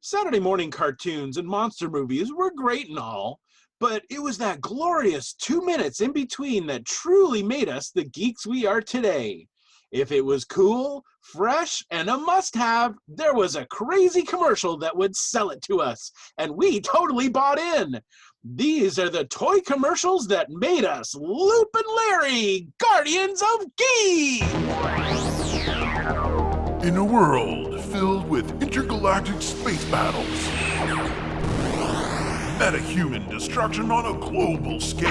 Saturday morning cartoons and monster movies were great and all, but it was that glorious 2 minutes in between that truly made us the geeks we are today. If it was cool, fresh, and a must-have, there was a crazy commercial that would sell it to us, and we totally bought in. These are the toy commercials that made us Loop and Larry, Guardians of Geek! In a world filled with intergalactic space battles, metahuman destruction on a global scale,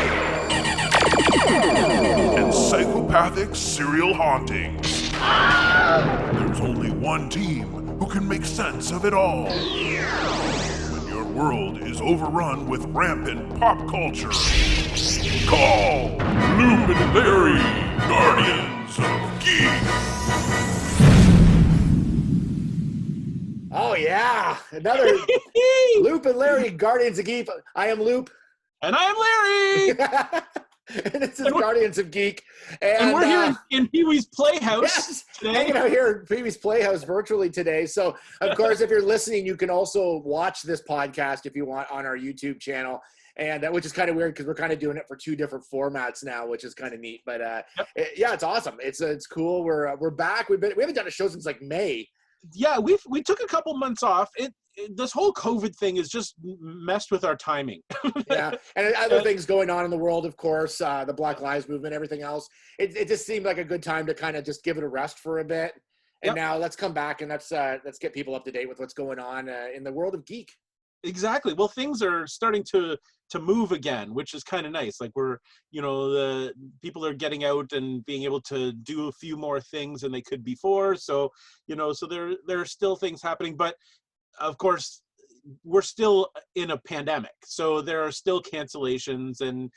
and psychopathic serial hauntings, there's only one team who can make sense of it all. When your world is overrun with rampant pop culture, call Loop and Larry, Guardians of Geek! Oh, yeah. Another Loop and Larry, Guardians of Geek. I am Loop. And I'm Larry. And this is Guardians of Geek. And we're here in Pee-wee's Playhouse today. Hanging out here in Pee-wee's Playhouse virtually today. So, of course, if you're listening, you can also watch this podcast if you want on our YouTube channel. And which is kind of weird because we're kind of doing it for two different formats now, which is kind of neat. But yeah, it's awesome. It's cool. We're back. We haven't done a show since like May. Yeah, we took a couple months off. This whole COVID thing has just messed with our timing. Yeah, and other things going on in the world, of course, the Black Lives Movement, everything else. It just seemed like a good time to kind of just give it a rest for a bit. And now let's come back and let's get people up to date with what's going on in the world of geek. Exactly. Well, things are starting to move again, which is kind of nice. Like the people are getting out and being able to do a few more things than they could before. So, so there are still things happening, but of course we're still in a pandemic. So there are still cancellations and,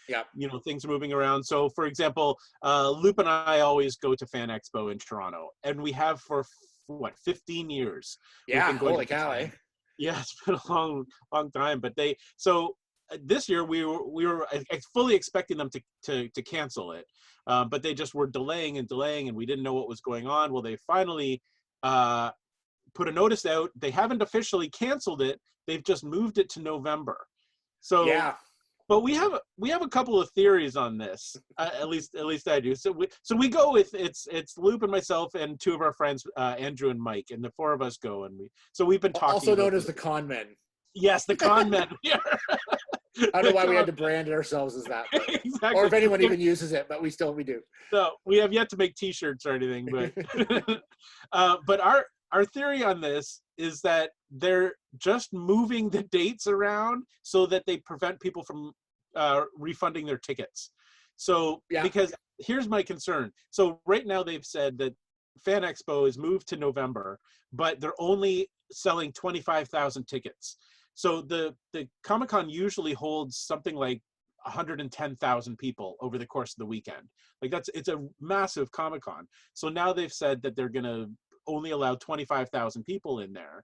things moving around. So for example, Loop and I always go to Fan Expo in Toronto, and we have for 15 years. Yeah. Holy cow, eh? Yeah, it's been a long time, but this year we were fully expecting them to cancel it, but they just were delaying, and we didn't know what was going on. Well, they finally put a notice out. They haven't officially canceled it. They've just moved it to November. So yeah. But we have a couple of theories on this. At least I do. So we go with it's Loop and myself and two of our friends, Andrew and Mike, and the four of us go, and we've been talking. Also known as the con men. Yes, the con men. I don't know why we had to brand ourselves as that, exactly. Or if anyone even uses it, but we do. So we have yet to make T-shirts or anything, but our theory on this is that they're just moving the dates around so that they prevent people from refunding their tickets. So, because here's my concern. So right now they've said that Fan Expo is moved to November, but they're only selling 25,000 tickets. So the Comic-Con usually holds something like 110,000 people over the course of the weekend. It's a massive Comic-Con. So now they've said that they're going to only allow 25,000 people in there.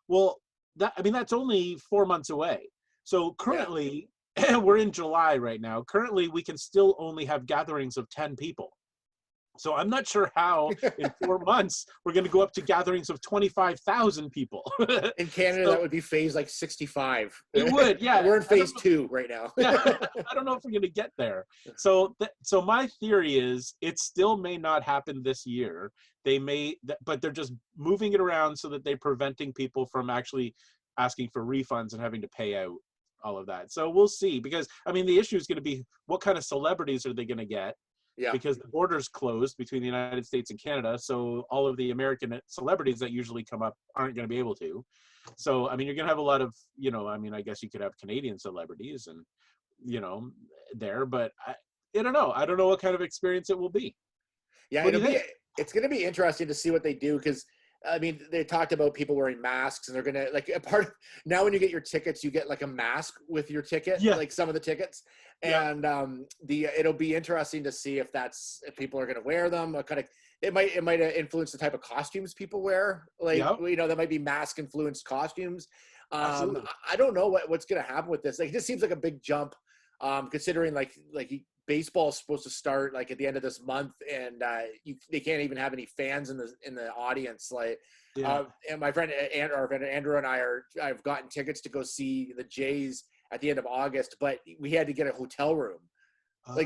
Well, that's only 4 months away. So currently, we're in July right now. Currently, we can still only have gatherings of 10 people. So I'm not sure how in 4 months we're going to go up to gatherings of 25,000 people. In Canada, that would be phase like 65. It would, yeah. We're in phase 2 right now. I don't know if we're going to get there. So my theory is it still may not happen this year. They may, but they're just moving it around so that they're preventing people from actually asking for refunds and having to pay out all of that. So we'll see, because the issue is going to be what kind of celebrities are they going to get? Yeah. Because the border's closed between the United States and Canada, so all of the American celebrities that usually come up aren't going to be able to. So, you're going to have a lot of, I guess you could have Canadian celebrities and, there, but I don't know. I don't know what kind of experience it will be. Yeah, it's going to be interesting to see what they do, because they talked about people wearing masks, and they're going to now when you get your tickets, you get like a mask with your ticket, like some of the tickets. And it'll be interesting to see if people are going to wear them. It might influence the type of costumes people wear. That might be mask influenced costumes. I don't know what's going to happen with this. It just seems like a big jump, considering baseball is supposed to start at the end of this month, and they can't even have any fans in the audience. And my friend Andrew and I've gotten tickets to go see the Jays at the end of August, but we had to get a hotel room.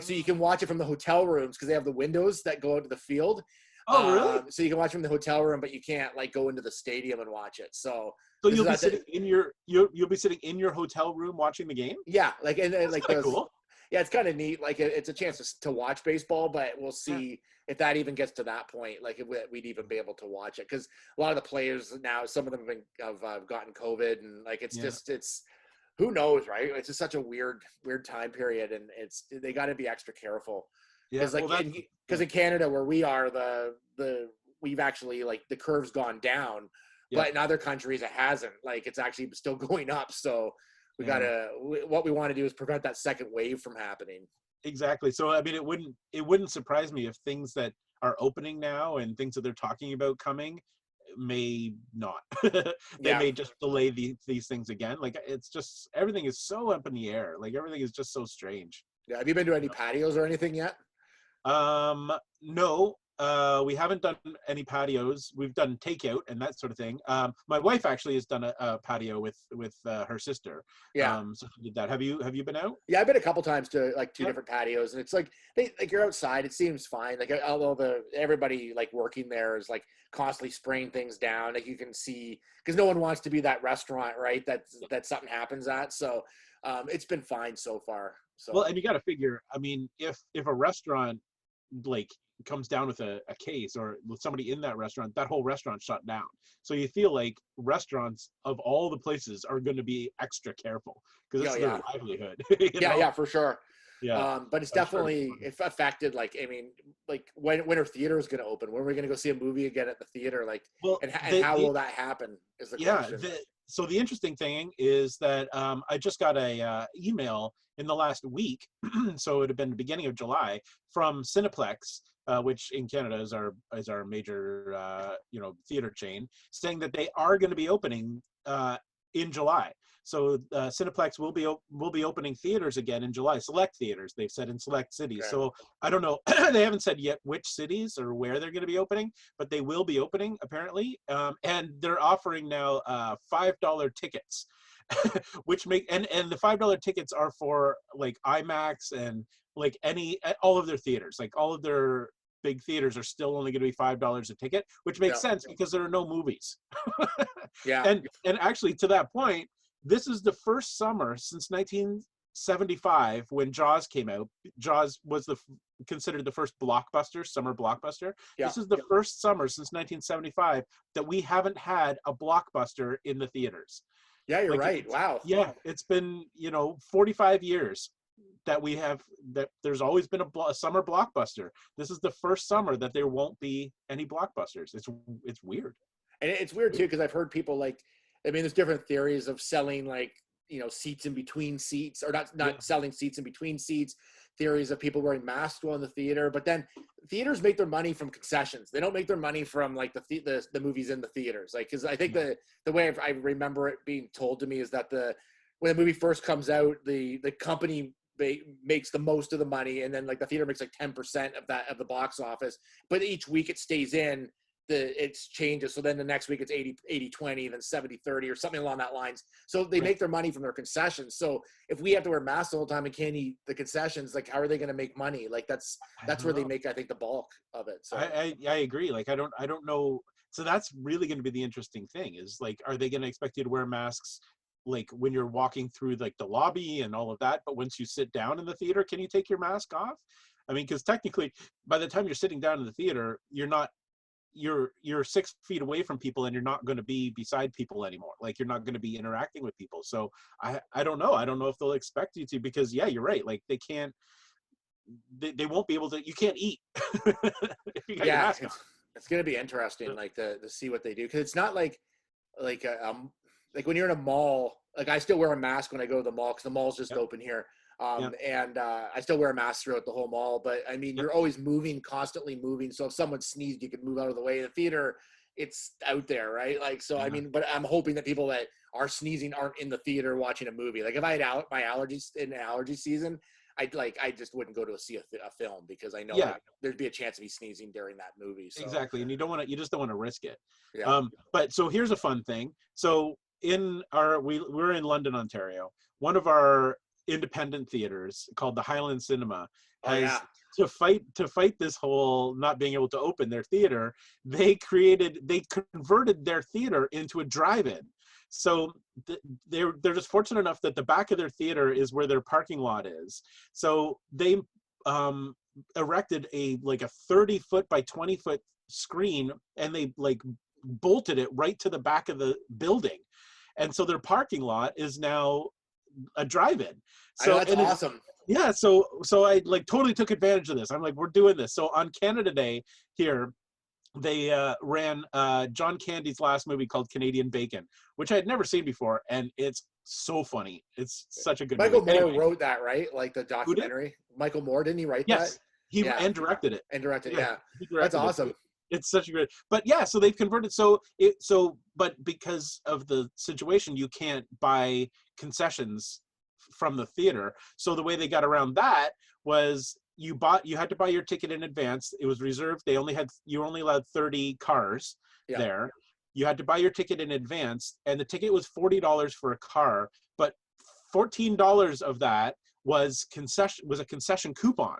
So you can watch it from the hotel rooms because they have the windows that go out to the field. Oh, really? So you can watch from the hotel room, but you can't like go into the stadium and watch it. So you'll be sitting you'll be sitting in your hotel room watching the game? Yeah, like and like those. Cool. Yeah, it's kind of neat. Like it's a chance to watch baseball, but we'll see if that even gets to that point. Like if we'd even be able to watch it because a lot of the players now, some of them have gotten COVID, and like it's who knows, right? It's just such a weird time period, and they got to be extra careful. Yeah, because in Canada where we are, we've actually like the curve's gone down, but in other countries it hasn't. Like it's actually still going up. So what we want to do is prevent that second wave from happening. Exactly. So I mean, it wouldn't surprise me if things that are opening now and things that they're talking about coming may not. They may just delay these things again. Like it's just everything is so up in the air. Like everything is just so strange. Yeah. Have you been to any patios or anything yet? No. We haven't done any patios. We've done takeout and that sort of thing. My wife actually has done a patio with her sister. Yeah. So she did that. Have you been out? Yeah, I've been a couple times to like two different patios, and it's like you're outside. It seems fine. Like although everybody like working there is like constantly spraying things down. Like you can see because no one wants to be that restaurant, right? That something happens at. So it's been fine so far. So well, and you got to figure. I mean, if a restaurant like comes down with a case or with somebody in that restaurant, that whole restaurant shut down. So you feel like restaurants of all the places are going to be extra careful because it's their livelihood. Yeah, for sure. Yeah. But it's definitely affected. Like, I mean, like when are theaters going to open? When are we going to go see a movie again at the theater? Like, and how will that happen is the question. So the interesting thing is that I just got a email in the last week, so it would have been the beginning of July, from Cineplex, which in Canada is our major theater chain, saying that they are going to be opening in July. So Cineplex will be opening theaters again in July. Select theaters, they've said, in select cities. Okay. So I don't know. They haven't said yet which cities or where they're going to be opening, but they will be opening apparently. And they're offering now $5 tickets, which and the $5 tickets are for like IMAX and like all of their theaters, like all of their big theaters are still only going to be $5 a ticket, which makes sense because there are no movies. And actually, to that point, this is the first summer since 1975 when Jaws came out. Jaws was considered the first summer blockbuster. This is the first summer since 1975 that we haven't had a blockbuster in the theaters. Yeah, you're right. Wow. Yeah, it's been 45 years that there's always been a summer blockbuster. This is the first summer that there won't be any blockbusters. It's weird. And it's weird too because I've heard people there's different theories of selling seats in between seats, or not selling seats in between seats. Theories of people wearing masks while in the theater, but then theaters make their money from concessions. They don't make their money from like the movies in the theaters. Like, because I think the way I remember it being told to me is that when the movie first comes out, the company makes the most of the money, and then like the theater makes like 10% of the box office. But each week it stays in. It changes. So then the next week it's 80-20, then 70-30 or something along that lines. So they make their money from their concessions. So if we have to wear masks the whole time and can't eat the concessions, like how are they going to make money? Like that's where they make, I think, the bulk of it. So I agree. Like I don't know. So that's really going to be the interesting thing is like, are they going to expect you to wear masks like when you're walking through like the lobby and all of that, but once you sit down in the theater, can you take your mask off? I mean, because technically by the time you're sitting down in the theater, you're 6 feet away from people and you're not going to be beside people anymore. Like you're not going to be interacting with people. So I don't know. I don't know if they'll expect you to, because you're right. Like they won't be able to, you can't eat. If you got your mask on. It's going to be interesting, like to see what they do. Cause it's not like when you're in a mall, like I still wear a mask when I go to the mall, cause the mall's just open here. And I still wear a mask throughout the whole mall, but I mean, you're always constantly moving. So if someone sneezed, you can move out of the way. The theater, it's out there, right? Like, so, I mean, but I'm hoping that people that are sneezing aren't in the theater watching a movie. Like if I had my allergies in allergy season, I just wouldn't go to see a film because I know there'd be a chance of me sneezing during that movie. So. Exactly, and you just don't want to risk it. Yeah. But so here's a fun thing. So we're in London, Ontario. One of our independent theaters called the Highland Cinema has to fight this whole not being able to open their theater. They converted their theater into a drive-in. So they're just fortunate enough that the back of their theater is where their parking lot is. So they erected a 30-foot by 20-foot screen, and they bolted it right to the back of the building, and so their parking lot is now a drive-in. So that's awesome. Yeah, so I totally took advantage of this. I'm like, we're doing this. So on Canada Day here, they ran John Candy's last movie called Canadian Bacon, which I had never seen before, and it's so funny. It's such a good Michael movie. Moore wrote that, right? Like the documentary. Michael Moore, didn't he write that? Yes, he and directed it. And directed, yeah. That's awesome. It's such a great, but yeah, so they've converted. But because of the situation, you can't buy concessions from the theater. So the way they got around that was you had to buy your ticket in advance. It was reserved. You only allowed 30 cars there. You had to buy your ticket in advance, and the ticket was $40 for a car, but $14 of that was a concession coupon.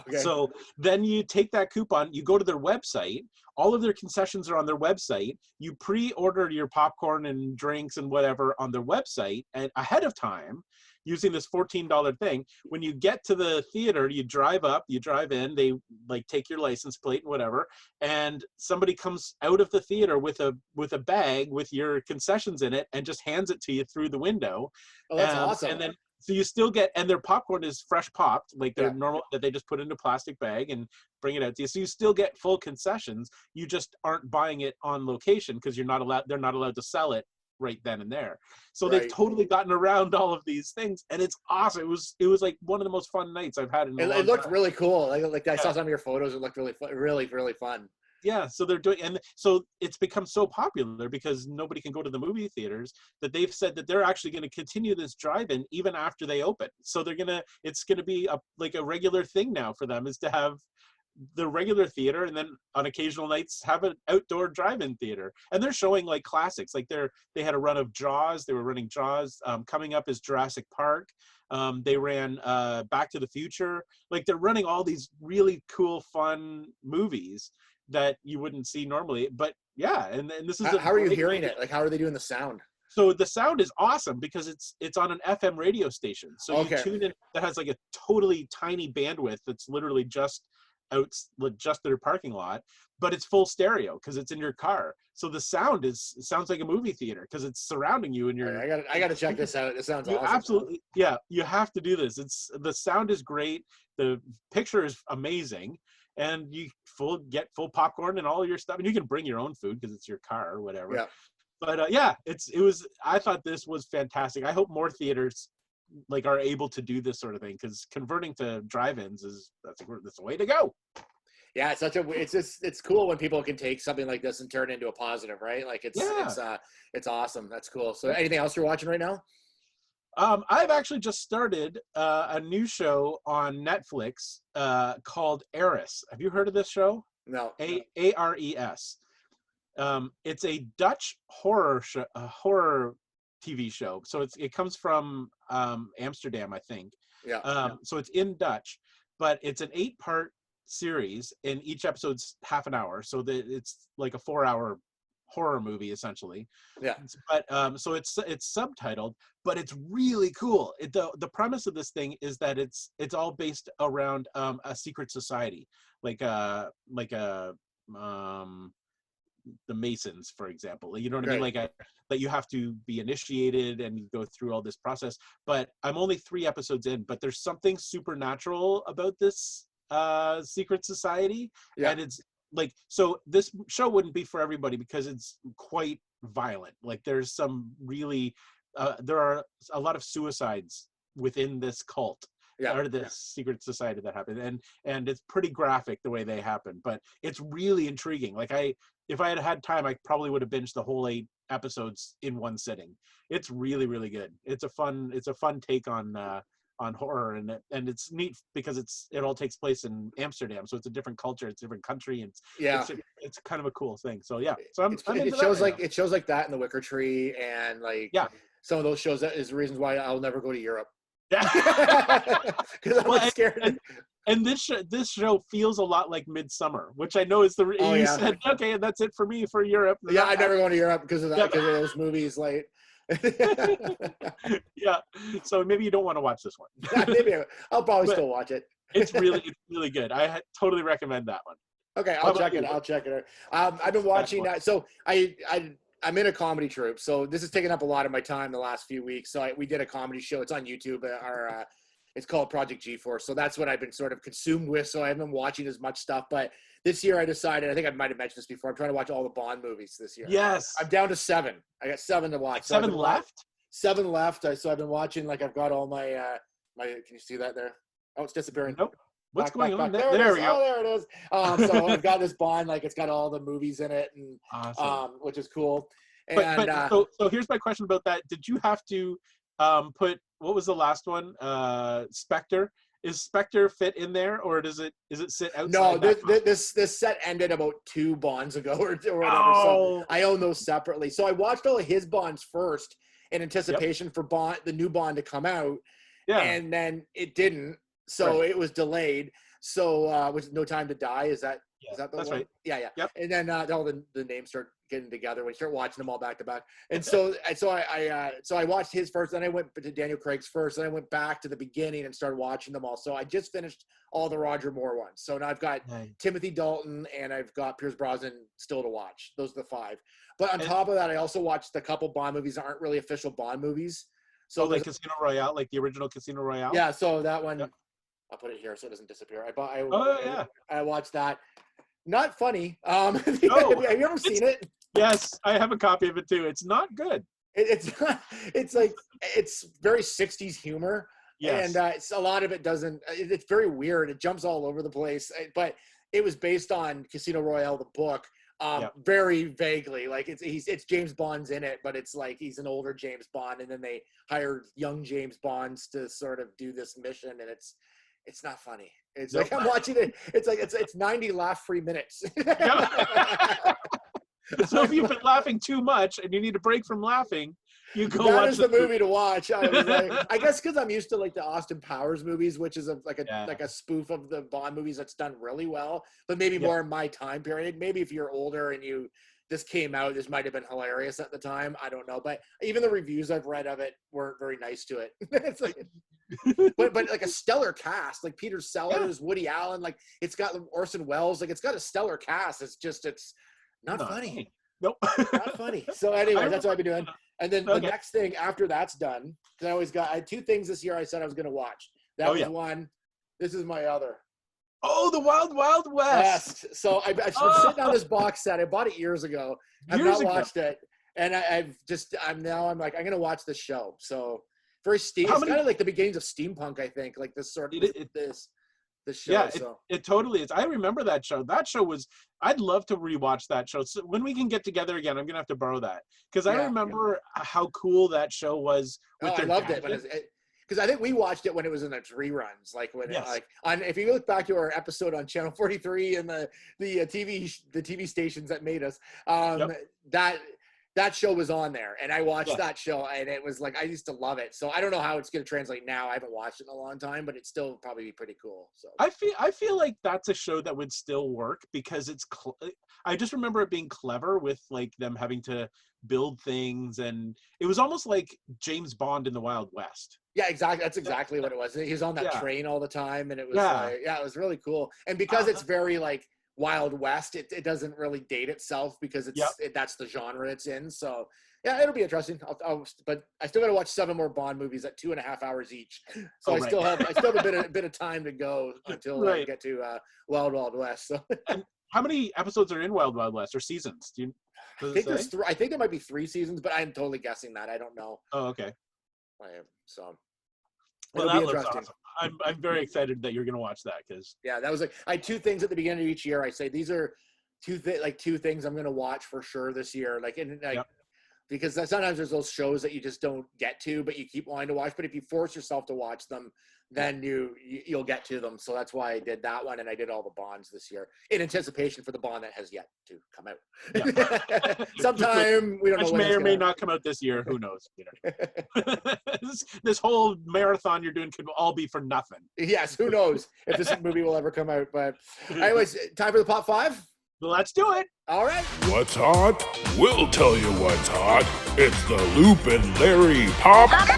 Okay. So then you take that coupon, you go to their website, all of their concessions are on their website, you pre-order your popcorn and drinks and whatever on their website and ahead of time using this $14 thing. When you get to the theater, you drive in, they take your license plate and whatever, and somebody comes out of the theater with a bag with your concessions in it and just hands it to you through the window. Oh, that's awesome. And then so you still get, and their popcorn is fresh popped, they're normal, that they just put in a plastic bag and bring it out to you. So you still get full concessions. You just aren't buying it on location because they're not allowed to sell it right then and there. So they've totally gotten around all of these things, and it's awesome. It was like one of the most fun nights I've had in a long time. It looked really cool. I saw some of your photos. It looked really fun, really fun. Yeah, so they're doing, and so it's become so popular because nobody can go to the movie theaters that they've said that they're actually going to continue this drive-in even after they open. So it's going to be a regular thing now for them, is to have the regular theater and then on occasional nights have an outdoor drive-in theater. And they're showing classics. They had a run of Jaws. They were running Jaws. Coming up is Jurassic Park. They ran Back to the Future. They're running all these really cool, fun movies that you wouldn't see normally. But yeah, and this is how are you hearing it? How are they doing the sound? So the sound is awesome because it's on an FM radio station. So you tune in, that has a totally tiny bandwidth that's literally just their parking lot, but it's full stereo because it's in your car. So the sound sounds like a movie theater because it's surrounding you, and you're. I gotta check this out. It sounds awesome. Absolutely, yeah. You have to do this. The sound is great. The picture is amazing. And you get full popcorn and all your stuff, and you can bring your own food because it's your car or whatever. Yeah. But I thought this was fantastic. I hope more theaters are able to do this sort of thing, because converting to drive-ins that's the way to go. Yeah, it's cool when people can take something like this and turn it into a positive, right? It's awesome. That's cool. So anything else you're watching right now? I've actually just started a new show on Netflix called Ares. Have you heard of this show? No. Ares. It's a Dutch horror TV show. So it comes from Amsterdam, I think. Yeah. So it's in Dutch, but it's an 8-part series, and each episode's half an hour. So it's like a 4-hour horror movie essentially. Yeah. But so it's subtitled, but it's really cool. The premise of this thing is that it's all based around a secret society, the Masons, for example. You know what I mean? That you have to be initiated and you go through all this process. But I'm only 3 episodes in, but there's something supernatural about this secret society. Yeah. And it's so this show wouldn't be for everybody because it's quite violent. There's some really there are a lot of suicides within this cult or this secret society that happened, and it's pretty graphic the way they happen, but it's really intriguing. If I had time, I probably would have binged the whole 8 episodes in one sitting. It's really, really good. It's a fun take on on horror, and it's neat because it all takes place in Amsterdam, so it's a different culture, it's a different country, and it's kind of a kind of a cool thing. So so I'm into it shows like it shows like that in The Wicker Tree, and like some of those shows that is the reasons why I'll never go to Europe. Because I'm scared. And this show feels a lot like Midsummer, which I know is you said, okay, and that's it for me for Europe. Yeah, I never go to Europe because of that, because of those movies. Like, yeah. So maybe you don't want to watch this one. Maybe I'll probably still watch it. It's really good. I totally recommend that one. Okay, I'll check it. I'll check it. I've been watching that. So I'm in a comedy troupe, so this has taken up a lot of my time the last few weeks. So we did a comedy show. It's on YouTube. It's called Project G-Force. So that's what I've been sort of consumed with. So I haven't been watching as much stuff. But this year I decided, I think I might have mentioned this before, I'm trying to watch all the Bond movies this year. Yes. I'm down to 7. I got 7 to watch. 7 left? 7 left. So I've been watching, like I've got all my, can you see that there? Oh, it's disappearing. Nope. What's going on? There we go. Oh, there it is. So I've got this Bond, like it's got all the movies in it, and awesome. Which is cool. So here's my question about that. Did you have to put, what was the last one? Spectre. Is Spectre fit in there, or is it sit outside? No, this set ended about 2 Bonds ago or whatever. So I own those separately. So I watched all of his Bonds first in anticipation for the new Bond to come out. Yeah. And then it didn't. So it was delayed. So with No Time to Die, is that the one? Right. Yeah. Yep. And then all the names start getting together when you start watching them all back to back. And so I watched his first, then I went to Daniel Craig's first, then I went back to the beginning and started watching them all. So I just finished all the Roger Moore ones. So now I've got Timothy Dalton and I've got Pierce Brosnan still to watch. Those are the 5. But on top of that, I also watched a couple Bond movies that aren't really official Bond movies. So like Casino Royale, like the original Casino Royale? Yeah, so that one, I'll put it here so it doesn't disappear. I watched that. Not funny. Have you ever seen it? Yes, I have a copy of it too. It's not good. It's very 60s humor. Yes. And it's a lot of it doesn't. It's very weird. It jumps all over the place. But it was based on Casino Royale, the book. Very vaguely, like it's James Bond's in it, but it's like he's an older James Bond, and then they hired young James Bonds to sort of do this mission, and it's not funny. It's like I'm watching it. It's like it's 90 laugh-free minutes. So if you've been laughing too much and you need a break from laughing, you go watch. That is the movie to watch. I guess because I'm used to like the Austin Powers movies, which is like a spoof of the Bond movies that's done really well, but maybe more in my time period. Maybe if you're older and this came out, this might have been hilarious at the time. I don't know, but even the reviews I've read of it weren't very nice to it. It's like, but like a stellar cast, like Peter Sellers, Woody Allen, like it's got Orson Welles, like it's got a stellar cast. It's not funny. Nope. Not funny. So anyway, that's what I've been doing. And then the next thing after that's done, because I had 2 things this year I said I was going to watch. That was one. This is my other. Oh, the Wild Wild West. Yes. So I've been sitting on this box set. I bought it years ago. I've not watched it. And I'm like, I'm going to watch this show. So very steam. It's kind of like the beginnings of steampunk, I think, like this sort of this show. Yeah, it totally is. I remember that show. That show was, I'd love to rewatch that show. So when we can get together again, I'm going to have to borrow that. Because I remember how cool that show was. I loved it. Because I think we watched it when it was in its reruns, like when if you look back to our episode on Channel 43 and the TV stations that made us, that show was on there, and I watched that show, and it was like I used to love it. So I don't know how it's going to translate now. I haven't watched it in a long time, but it still probably be pretty cool. So I feel like that's a show that would still work because I just remember it being clever with like them having to build things, and it was almost like James Bond in the Wild West. Yeah, exactly. That's exactly what it was. He was on that train all the time, and it was it was really cool. And because it's very like Wild West, it doesn't really date itself because that's the genre it's in. So yeah, it'll be interesting. But I still got to watch 7 more Bond movies at 2.5 hours each. So I still have a bit of time to go until I get to Wild Wild West. So and how many episodes are in Wild Wild West or seasons? I think there might be 3 seasons, but I'm totally guessing that. I don't know. Oh, okay. So it'll be interesting. Awesome. I'm very excited that you're going to watch that because that was like I had 2 things at the beginning of each year. I say these are 2 things I'm going to watch for sure this year. Like because sometimes there's those shows that you just don't get to, but you keep wanting to watch. But if you force yourself to watch them, then you'll get to them. So that's why I did that one, and I did all the Bonds this year in anticipation for the Bond that has yet to come out. Yeah. Sometime we don't know which when may or may gonna... not come out this year. Who knows? This whole marathon you're doing could all be for nothing. Yes, who knows if this movie will ever come out. But anyways, time for the Pop 5? Let's do it. All right. What's hot? We'll tell you what's hot. It's the Loop and Larry Pop 5.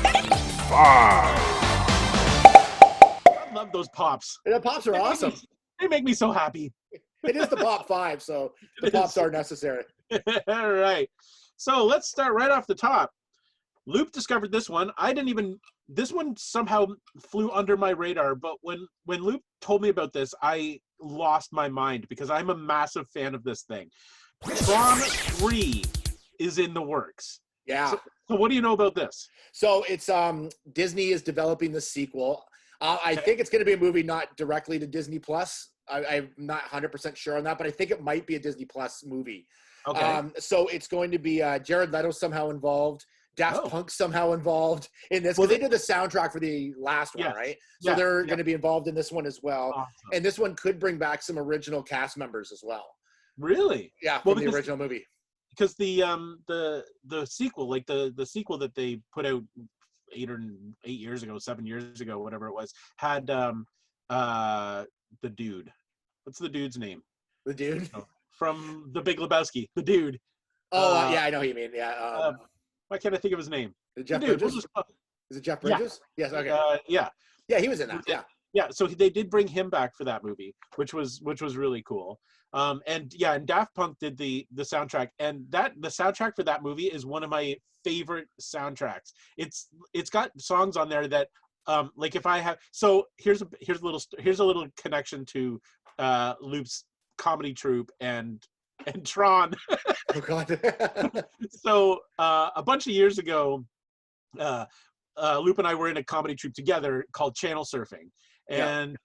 I love those pops. The pops are awesome. They make me so happy. It is the Pop 5, so the pops are necessary. All right. So let's start right off the top. Loop discovered this one. This one somehow flew under my radar, but when Loop told me about this, I lost my mind because I'm a massive fan of this thing. TRON 3 is in the works. Yeah. So what do you know about this? So it's Disney is developing the sequel. I think it's going to be a movie not directly to Disney Plus. I'm not 100% sure on that, but I think it might be a Disney Plus movie. Okay. So it's going to be Jared Leto somehow involved, Daft Punk somehow involved in this. Well, they did the soundtrack for the last one, right? So they're going to be involved in this one as well. Awesome. And this one could bring back some original cast members as well. Really? Yeah, from the original movie. Because the sequel, like the sequel that they put out 7 years ago, whatever it was, had the dude. What's the dude's name? The dude? From The Big Lebowski. The dude. Oh, yeah, I know who you mean. Yeah. Why can't I think of his name? Jeff Bridges? Is it Jeff Bridges? Yeah. Yes, okay. Yeah. Yeah, he was in that, yeah. Yeah, so they did bring him back for that movie, which was really cool. And Daft Punk did the soundtrack, and the soundtrack for that movie is one of my favorite soundtracks. It's got songs on there that like if I have, so here's a little connection to Loop's comedy troupe and TRON. Oh God. So a bunch of years ago, Loop and I were in a comedy troupe together called Channel Surfing. And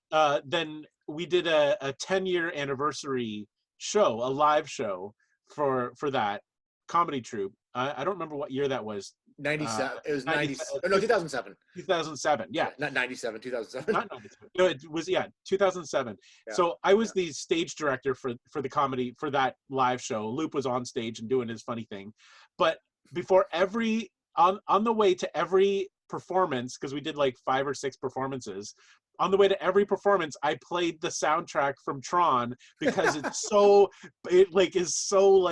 then we did a 10-year anniversary show, a live show for that comedy troupe. I don't remember what year that was. 97. It was 97. No, 2007. 2007. Yeah. Not 97. 2007. Not 97. No, it was 2007. Yeah. So I was the stage director for the comedy for that live show. Loop was on stage and doing his funny thing, but before on the way to every performance, because we did like 5 or 6 performances. On the way to every performance, I played the soundtrack from TRON because it's is so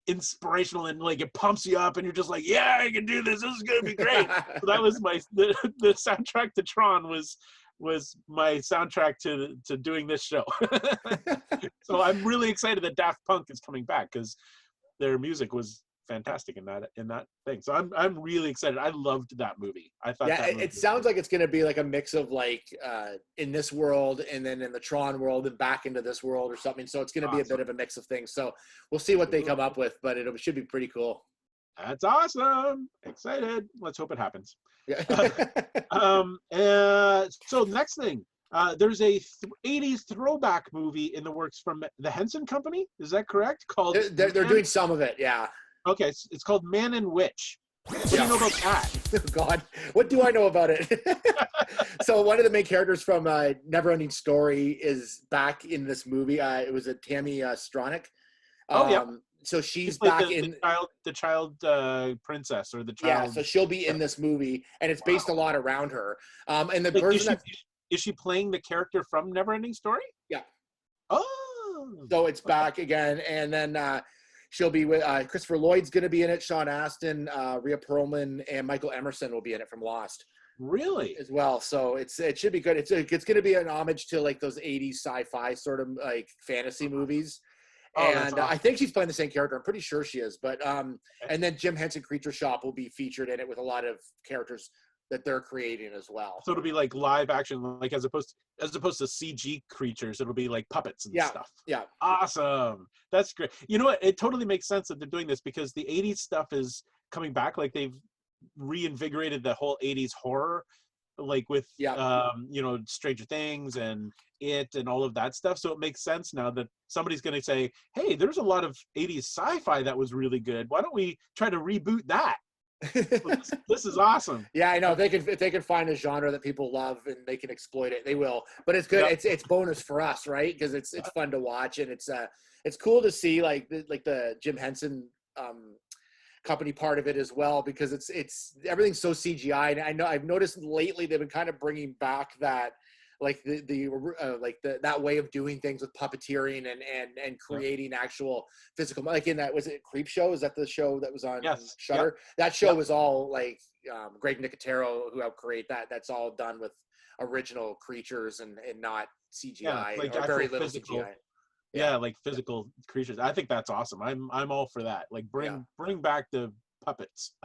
inspirational and like it pumps you up and you're just like, yeah, I can do this. This is gonna be great. So that was the soundtrack to TRON was my soundtrack to doing this show. So I'm really excited that Daft Punk is coming back because their music was fantastic in that thing. So I'm really excited. I loved that movie. I thought it sounds like it's going to be like a mix of like in this world and then in the TRON world and back into this world or something. So it's going to be a bit of a mix of things. So we'll see what they come up with, but it should be pretty cool. That's awesome. Excited. Let's hope it happens. Yeah. So next thing, there's a 80s throwback movie in the works from the Henson Company. Is that correct? Called they're doing some of it. Yeah. Okay, it's called Man and Witch. What do you know about that? Oh, God, what do I know about it? So one of the main characters from Neverending Story is back in this movie. It was a Tammy Stronach. So she's back in the child princess or the child. Yeah, so she'll be in this movie, and it's based a lot around her. And the person is she playing the character from Neverending Story? Yeah. Oh. So it's back again, and then. She'll be with Christopher Lloyd's going to be in it. Sean Astin, Rhea Perlman, and Michael Emerson will be in it from Lost. Really? As well. So it should be good. It's going to be an homage to like those 80s sci-fi sort of like fantasy movies. And awesome. I think she's playing the same character. I'm pretty sure she is. But and then Jim Henson Creature Shop will be featured in it with a lot of characters that they're creating as well. So it'll be like live action, like as opposed to CG creatures, it'll be like puppets and stuff. Yeah. Awesome. That's great. You know what? It totally makes sense that they're doing this because the 80s stuff is coming back. Like they've reinvigorated the whole 80s horror like with Stranger Things and It and all of that stuff. So it makes sense now that somebody's going to say, hey, there's a lot of 80s sci-fi that was really good. Why don't we try to reboot that? This is awesome. Yeah, I know. If they can find a genre that people love and they can exploit it, they will. But it's good. Yep. It's bonus for us, right? Because it's fun to watch, and it's cool to see like the Jim Henson company part of it as well, because it's everything's so CGI. And I know I've noticed lately they've been kind of bringing back that like that way of doing things with puppeteering and creating actual physical, like in that, was it Creepshow? Is that the show that was on Shudder? Yep. That show was all like Greg Nicotero, who helped create that. That's all done with original creatures and not CGI, like or very little physical CGI. Yeah, like physical creatures. I think that's awesome. I'm all for that. Like bring back the puppets.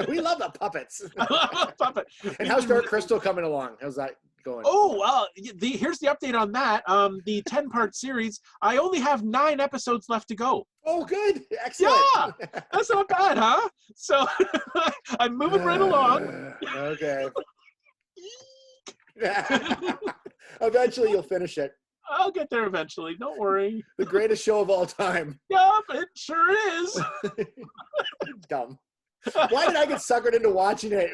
We love the puppets. I love puppet. And how's Dark Crystal coming along? How's that going? Oh, well, here's the update on that. The 10-part series, I only have 9 episodes left to go. Oh, good. Excellent. Yeah, that's not bad, huh? So I'm moving right along. Okay. Eventually you'll finish it. I'll get there eventually. Don't worry. The greatest show of all time. Yup, it sure is. Dumb. Why did I get suckered into watching it?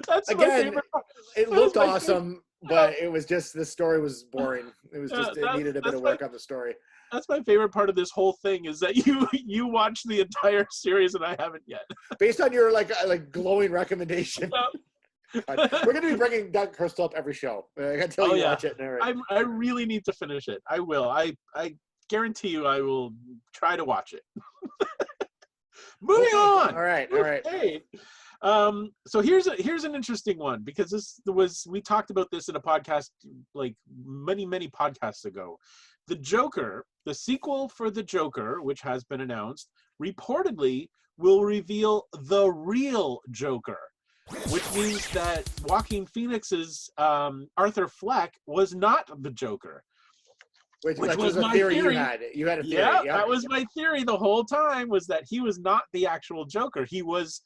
That's again, my favorite part. It looked awesome, but it was just, the story was boring. It was just, it needed a bit of work on the story. That's my favorite part of this whole thing, is that you watched the entire series and I haven't yet. Based on your like glowing recommendation. We're going to be bringing Dark Crystal up every show. I got to tell you, watch it. I really need to finish it. I will. I guarantee you I will try to watch it. Moving on. All right. Okay. So here's an interesting one, because we talked about this in a podcast like many podcasts ago. The Joker, the sequel for The Joker, which has been announced, reportedly will reveal the real Joker, which means that Joaquin Phoenix's Arthur Fleck was not the Joker. Which was a theory you had. You had a theory. Yeah, that was my theory the whole time, was that he was not the actual Joker. He was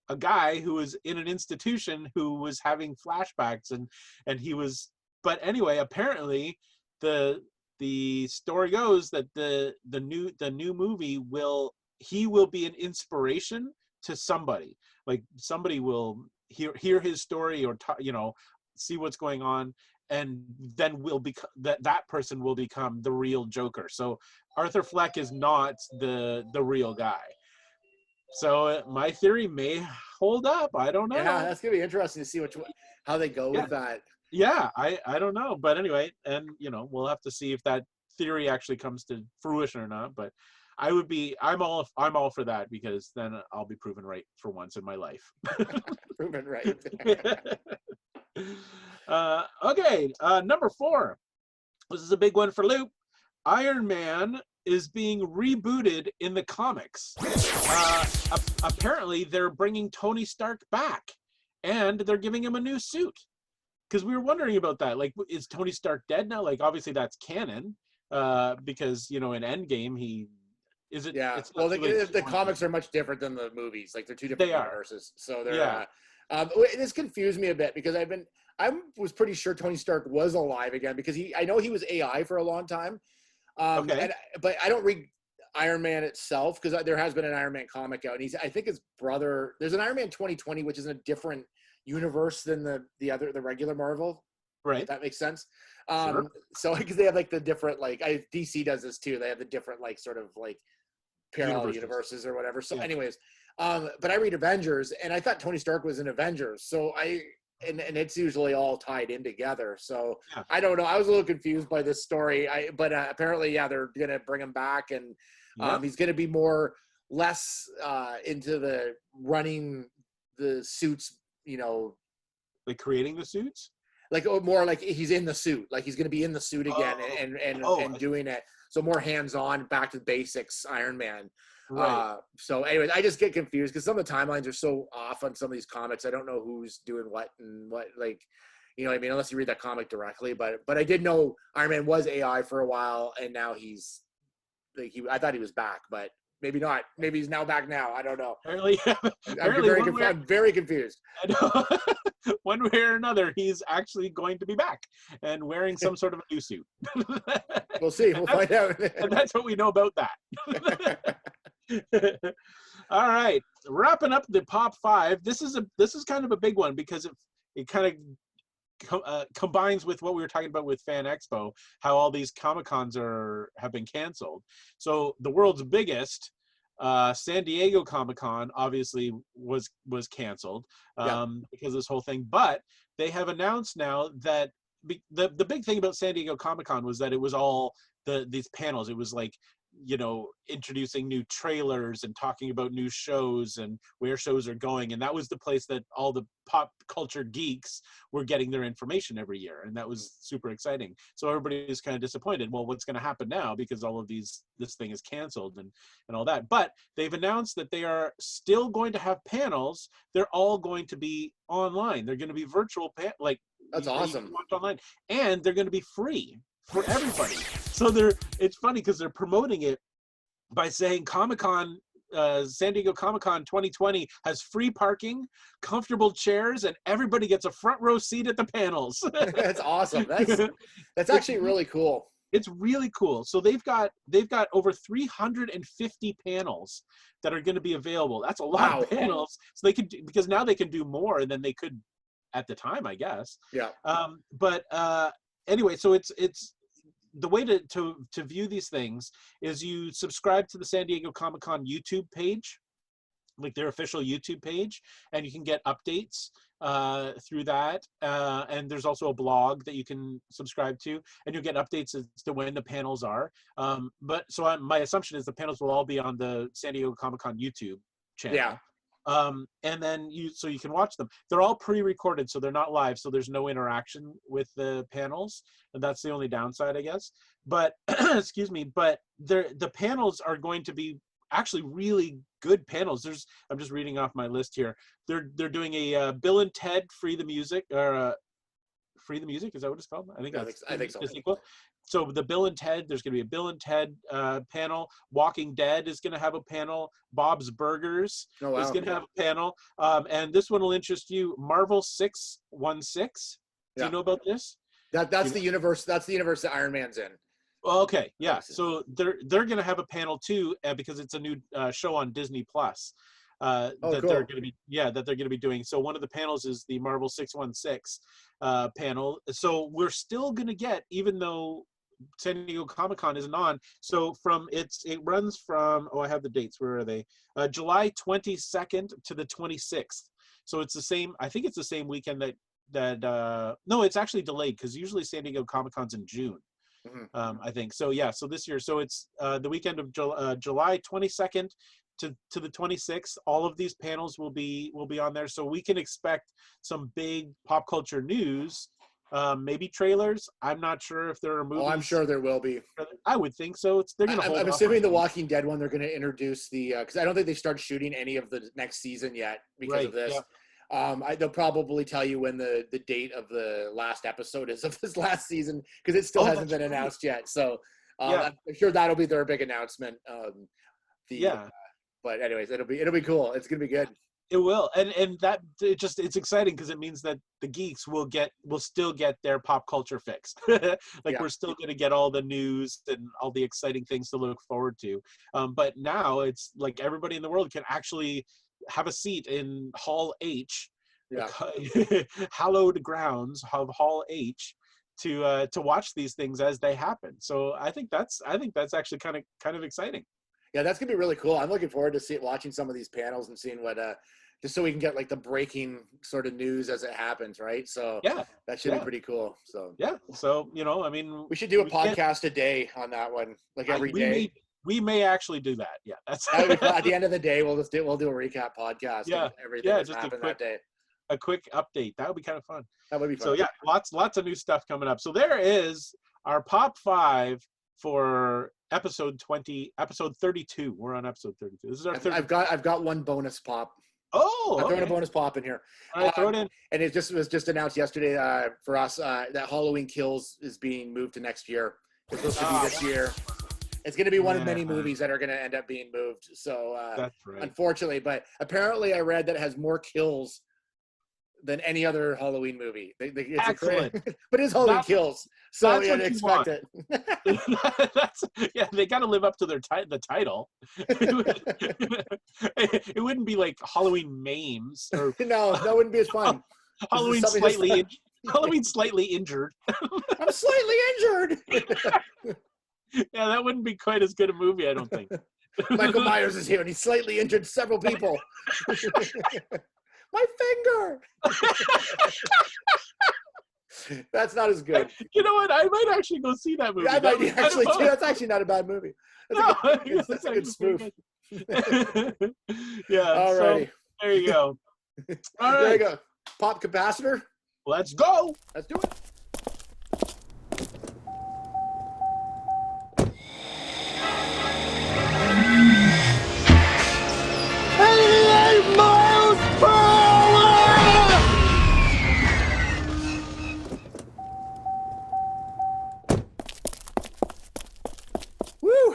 a guy who was in an institution who was having flashbacks, and he was. But anyway, apparently the story goes that the new movie will be an inspiration to somebody. Like somebody will hear his story or see what's going on, and then that person will become the real Joker. So Arthur Fleck is not the real guy. So my theory may hold up. I don't know. Yeah, that's gonna be interesting to see how they go with that. Yeah, I don't know, but anyway, and we'll have to see if that theory actually comes to fruition or not. But I'm all for that, because then I'll be proven right for once in my life. Proven right. Okay, number 4. This is a big one for Loop. Iron Man is being rebooted in the comics. Apparently, they're bringing Tony Stark back, and they're giving him a new suit. Because we were wondering about that. Like, is Tony Stark dead now? Like, obviously that's canon, because in Endgame he. Is it? Yeah. Well, the comics are much different than the movies. Like, they're two different universes. So they're. Yeah. This confused me a bit, because I was pretty sure Tony Stark was alive again, because I know he was AI for a long time. Okay. But I don't read Iron Man itself, because there has been an Iron Man comic out, and I think his brother. There's an Iron Man 2020, which is in a different universe than the regular Marvel. Right. If that makes sense. Sure. So because they have like the different DC does this too. They have the different sort of parallel universes or whatever. So anyways, but I read Avengers, and I thought Tony Stark was in Avengers. So and it's usually all tied in together. So I don't know. I was a little confused by this story. But apparently, they're gonna bring him back, and he's gonna be less into the running the suits. Like creating the suits. More like he's in the suit. Like he's gonna be in the suit again and doing it. So more hands-on, back to basics, Iron Man. Right. So anyways, I just get confused because some of the timelines are so off on some of these comics. I don't know who's doing what and what, what I mean, unless you read that comic directly. But I did know Iron Man was AI for a while, and now he's I thought he was back, but maybe not. Maybe he's now back now. I don't know. Apparently, I'm very confused. I know. one way or another, he's actually going to be back and wearing some sort of a new suit. We'll see. We'll find out. And that's what we know about that. All right, wrapping up the Pop 5. This is kind of a big one because it kind of combines with what we were talking about with Fan Expo, how all these Comic-Cons have been canceled. So the world's biggest San Diego Comic-Con obviously was canceled because of this whole thing, but they have announced now that the big thing about San Diego Comic-Con was that it was all these panels. It was like, you know, introducing new trailers and talking about new shows and where shows are going, and that was the place that all the pop culture geeks were getting their information every year, and that was super exciting. So everybody is kind of disappointed. Well, what's going to happen now, because all of this thing is canceled and all that. But they've announced that they are still going to have panels. They're all going to be online. They're going to be virtual that's awesome. Watch online, and they're going to be free for everybody. So it's funny because they're promoting it by saying Comic-Con, San Diego Comic-Con 2020 has free parking, comfortable chairs, and everybody gets a front row seat at the panels. That's awesome. That's actually really cool. It's really cool. So they've got over 350 panels that are going to be available. That's a lot of panels. So they could because now they can do more than they could at the time, I guess. Yeah. Anyway, so it's the way to view these things is you subscribe to the San Diego Comic-Con YouTube page, like their official YouTube page, and you can get updates through that. And there's also a blog that you can subscribe to, and you'll get updates as to when the panels are. My assumption is the panels will all be on the San Diego Comic-Con YouTube channel. Yeah. And then you can watch them. They're all pre-recorded, so they're not live, so there's no interaction with the panels, and that's the only downside, I guess. But excuse me, but the panels are going to be actually really good panels. I'm just reading off my list here. They're doing a Bill and Ted Free the Music, or Free the Music, is that what it's called? I think so. The sequel. So the Bill and Ted, there's going to be a Bill and Ted panel. Walking Dead is going to have a panel. Bob's Burgers is going to have a panel. And this one will interest you. Marvel 616. Do you know about this? That's the universe. That's the universe that Iron Man's in. Okay, yeah. So they're going to have a panel too because it's a new show on Disney Plus. That cool. They're going to be doing. So one of the panels is the Marvel 616 panel. So we're still going to get, even though San Diego Comic-Con isn't on. So it runs from, I have the dates. Where are they? July 22nd to the 26th. So it's the same. I think it's the same weekend no, it's actually delayed because usually San Diego Comic-Con's in June. Mm-hmm. I think so. Yeah. So this year, so it's the weekend of July 22nd to the 26th. All of these panels will be on there, so we can expect some big pop culture news. Maybe trailers. I'm not sure if there are movies. Oh, I'm sure there will be. I would think so. I'm assuming the Walking Dead one, they're going to introduce because I don't think they started shooting any of the next season yet because of this. Yeah. They'll probably tell you when the date of the last episode is of this last season because it still hasn't been announced yet. So I'm sure that'll be their big announcement. But anyways, it'll be cool. It's going to be good. It will, and it's exciting because it means that the geeks will still get their pop culture fix. We're still going to get all the news and all the exciting things to look forward to. But now it's like everybody in the world can actually have a seat in Hall H, hallowed grounds of Hall H, to watch these things as they happen. So I think that's actually kind of exciting. Yeah, that's gonna be really cool. I'm looking forward to watching some of these panels and seeing what just so we can get like the breaking sort of news as it happens, right? So that should be pretty cool. So so I mean, we should do a podcast a day on that one, like every day. We may actually do that. Yeah, that's at the end of the day. We'll do a recap podcast. Yeah, of everything that's happened that day. A quick update. That would be kind of fun. That would be fun. So yeah, lots of new stuff coming up. So there is our Pop 5 for episode 32. We're on episode 32. This is our I've got one bonus pop. Oh, I'm throwing a bonus pop in here. All right, throw it in. And it was just announced yesterday for us that Halloween Kills is being moved to next year. It's supposed to be this year. It's going to be one of many movies that are going to end up being moved. So that's right. Unfortunately, but apparently I read that it has more kills than any other Halloween movie. It's Excellent. But it is Halloween Kills, so yeah, expect it. They got to live up to the title. It wouldn't be like Halloween Maims or no, that wouldn't be as fun. Halloween slightly injured. I'm slightly injured. Yeah, that wouldn't be quite as good a movie, I don't think. Michael Myers is here, and he's slightly injured several people. My finger. That's not as good. You know what? I might actually go see that movie. Yeah, I might actually too. That's actually not a bad movie. That's a good spoof. Yeah. Alrighty. So, there you go. All right. There you go. Pop capacitor. Let's go. Let's do it.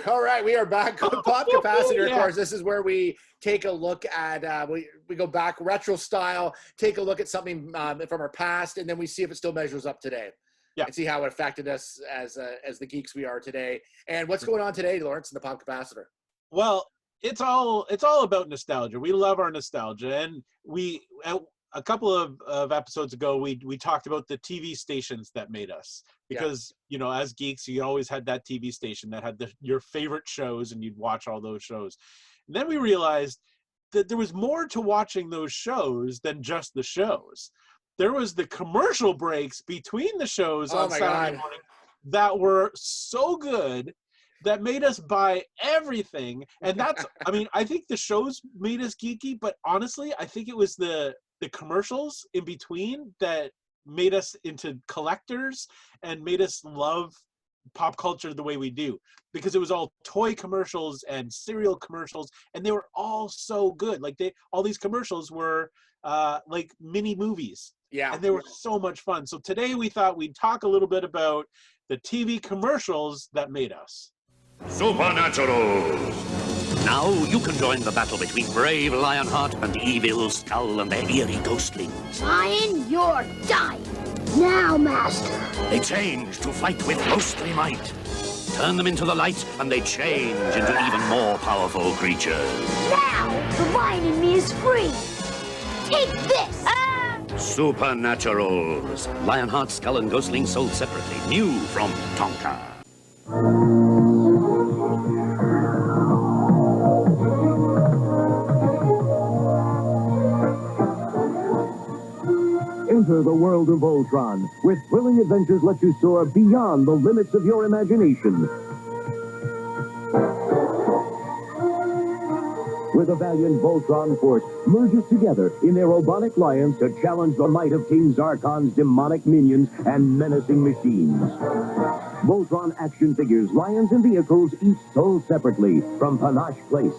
All right, we are back with Pop Capacitor. Of course, this is where we take a look at, we go back retro style, take a look at something from our past, and then we see if it still measures up today. Yeah. And see how it affected us as the geeks we are today. And what's going on today, Lawrence, in the Pop Capacitor? Well, it's all about nostalgia. We love our nostalgia, and a couple of episodes ago, we talked about the TV stations that made us. Because, you know, as geeks, you always had that TV station that had your favorite shows, and you'd watch all those shows. And then we realized that there was more to watching those shows than just the shows. There was the commercial breaks between the shows on Saturday morning that were so good that made us buy everything. And that's, I mean, I think the shows made us geeky, but honestly, I think it was the commercials in between that made us into collectors and made us love pop culture the way we do, because it was all toy commercials and cereal commercials, and they were all so good. Like all these commercials were like mini movies. Yeah. And they were so much fun. So today we thought we'd talk a little bit about the TV commercials that made us. Supernatural! Now you can join the battle between brave Lionheart and evil Skull and their eerie ghostlings. Lion, you're dying. Now, Master. They change to fight with ghostly might. Turn them into the light and they change into even more powerful creatures. Now, the lion in me is free. Take this! Supernaturals. Lionheart, Skull, and Ghostling sold separately. New from Tonka. Enter the world of Voltron, where thrilling adventures let you soar beyond the limits of your imagination. Where the valiant Voltron force merges together in their robotic lions to challenge the might of King Zarkon's demonic minions and menacing machines. Voltron action figures, lions, and vehicles each sold separately from Panache Place.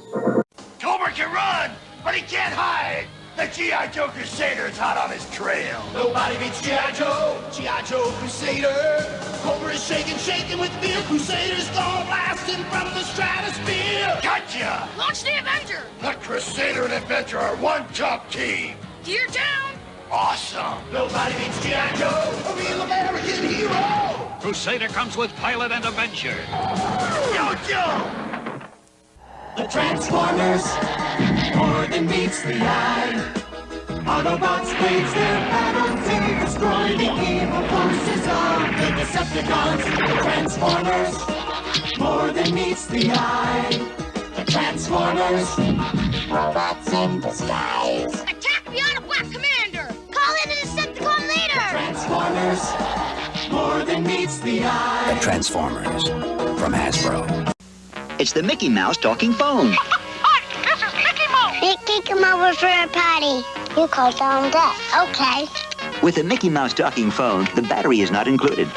Cobra can run, but he can't hide. The G.I. Joe Crusader's hot on his trail. Nobody beats G.I. Joe, G.I. Joe Crusader. Cobra is shaking with fear. Crusader's gonna blast him from the stratosphere. Gotcha! Launch the Avenger! The Crusader and Avenger are one top team. Gear down! Awesome! Nobody beats G.I. Joe, a real American hero. Crusader comes with Pilot and Avenger. Yo, Joe! The Transformers, more than meets the eye. Autobots wage their battle to destroy the evil forces of the Decepticons. The Transformers, more than meets the eye. The Transformers, robots in disguise. Attack the Autobot Commander! Call in the Decepticon leader! The Transformers, more than meets the eye. The Transformers, from Hasbro. It's the Mickey Mouse talking phone. Hi, this is Mickey Mouse! Take him over for a party. You call down that. Okay. With the Mickey Mouse talking phone, the battery is not included.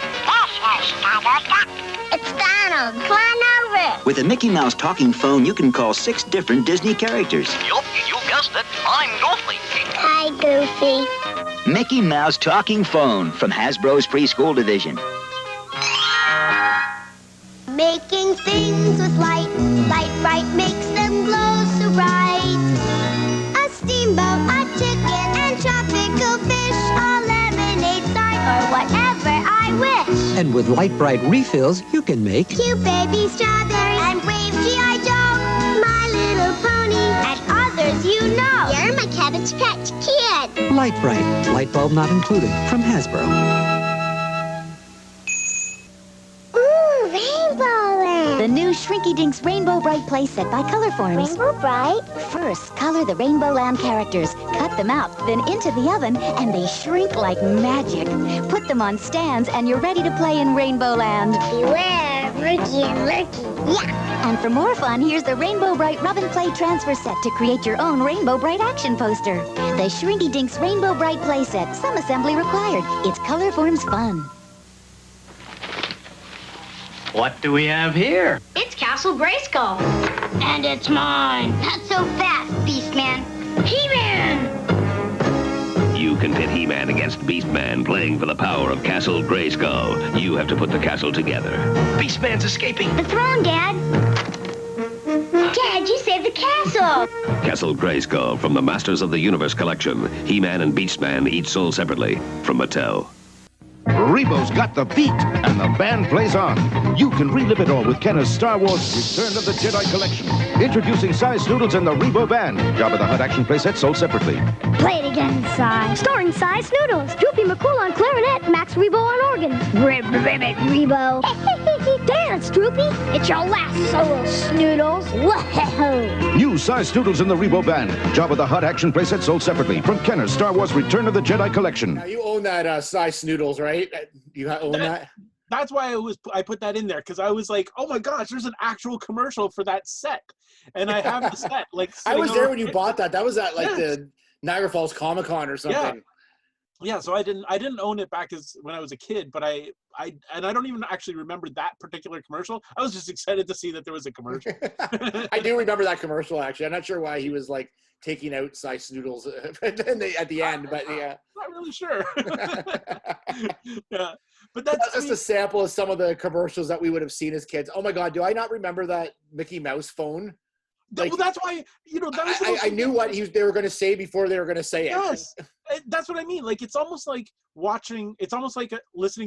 It's Donald. Come on over. With the Mickey Mouse talking phone, you can call 6 different Disney characters. Yup, you guessed it. I'm Goofy. Hi, Goofy. Mickey Mouse talking phone from Hasbro's preschool division. Making things with light bright makes them glow so bright. A steamboat, a chicken, and tropical fish And with Light Bright refills, you can make cute baby strawberry and brave G.I. Joe, My Little Pony, and others you know. You're my Cabbage Patch Kid. Light Bright, light bulb not included, from Hasbro. Ooh, Rainbow Land. The new Shrinky Dinks Rainbow Bright playset by Colorforms. Rainbow Bright? First, color the Rainbow Land characters, cut them out, then into the oven, and they shrink like magic. Put them on stands, and you're ready to play in Rainbow Land. Beware, Murky and Lurky. Yeah! And for more fun, here's the Rainbow Bright Rub and Play Transfer Set to create your own Rainbow Bright action poster. The Shrinky Dinks Rainbow Bright playset, some assembly required. It's Colorforms fun. What do we have here? It's Castle Grayskull. And it's mine. Not so fast, Beastman. He-Man! You can pit He-Man against Beastman, playing for the power of Castle Grayskull. You have to put the castle together. Beastman's escaping. The throne, Dad. Dad, you saved the castle. Castle Grayskull from the Masters of the Universe collection. He-Man and Beastman, each sold separately, from Mattel. Rebo's got the beat, and the band plays on. You can relive it all with Kenner's Star Wars Return of the Jedi collection. Introducing Cy Snoodles and the Rebo Band. Jabba the Hutt action playset sold separately. Play it again, Cy. Starring Cy Snoodles, Droopy McCool on clarinet, Max Rebo on organ. Ribbit Rebo. Dance, Droopy. It's your last solo, Snoodles. Whoa. New Cy Snoodles and the Rebo Band. Jabba the Hutt action playset sold separately from Kenner's Star Wars Return of the Jedi collection. Now you own that Cy Snoodles, right? You own that? That's why I put that in there, because I was like, oh my gosh, there's an actual commercial for that set, and I have the set. Like I was there when you bought that. That was at like the Niagara Falls Comic Con or something. Yeah. So I didn't own it back when I was a kid, but I don't even actually remember that particular commercial. I was just excited to see that there was a commercial. I do remember that commercial actually. I'm not sure why he was like taking out Cy Snoodles at the end, but yeah. Not really sure. Yeah, but that's just a sample of some of the commercials that we would have seen as kids. Oh my God, do I not remember that Mickey Mouse phone? Like, well, that's why, I knew what they were going to say before they were going to say it. Yes, that's what I mean. Like, it's almost like listening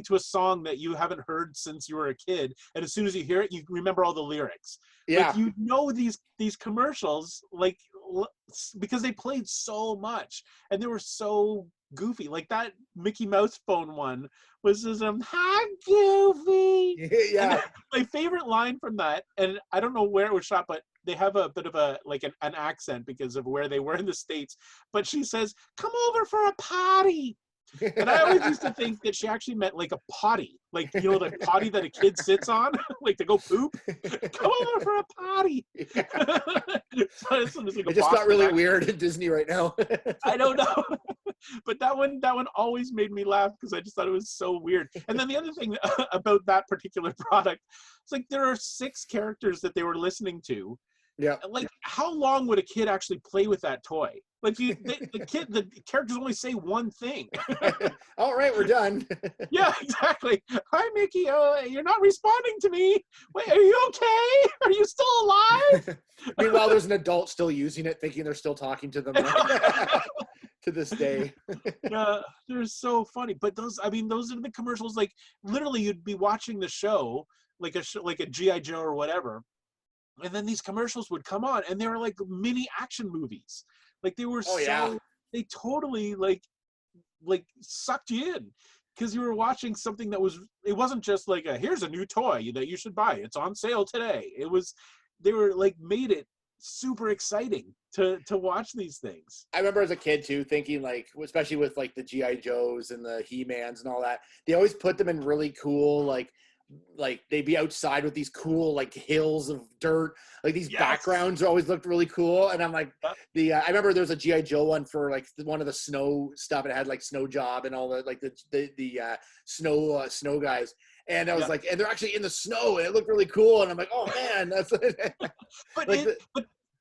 to a song that you haven't heard since you were a kid, and as soon as you hear it, you remember all the lyrics. Yeah, like, these commercials, like, because they played so much and they were so goofy. Like that Mickey Mouse phone one was just hi Goofy. Yeah, my favorite line from that, and I don't know where it was shot, but they have a bit of an accent because of where they were in the States, but she says, "Come over for a potty." And I always used to think that she actually meant like a potty, like, the potty that a kid sits on, like to go poop. Come over for a potty. So it just got really weird at Disney right now. I don't know, but that one always made me laugh because I just thought it was so weird. And then the other thing about that particular product, it's like there are 6 characters that they were listening to. Yeah. Like, how long would a kid actually play with that toy? Like, the characters only say one thing. All right, we're done. Yeah, exactly. Hi, Mickey. You're not responding to me. Wait, are you okay? Are you still alive? Meanwhile, there's an adult still using it, thinking they're still talking to them to this day. Yeah, they're so funny. But those are the commercials. Like, literally, you'd be watching the show, like a G.I. Joe or whatever. And then these commercials would come on, and they were like mini action movies. Like, they were they totally like sucked you in, because you were watching something it wasn't just like here's a new toy that you should buy. It's on sale today. They were like made it super exciting to watch these things. I remember as a kid too thinking, like, especially with like the G.I. Joes and the He-Mans and all that, they always put them in really cool like they'd be outside with these cool like hills of dirt, like these backgrounds always looked really cool. And I'm like, I remember there was a G.I. Joe one for like one of the snow stuff. It had like Snow Job and all the like the snow guys. And I was like, and they're actually in the snow, and it looked really cool. And I'm like, oh man, that's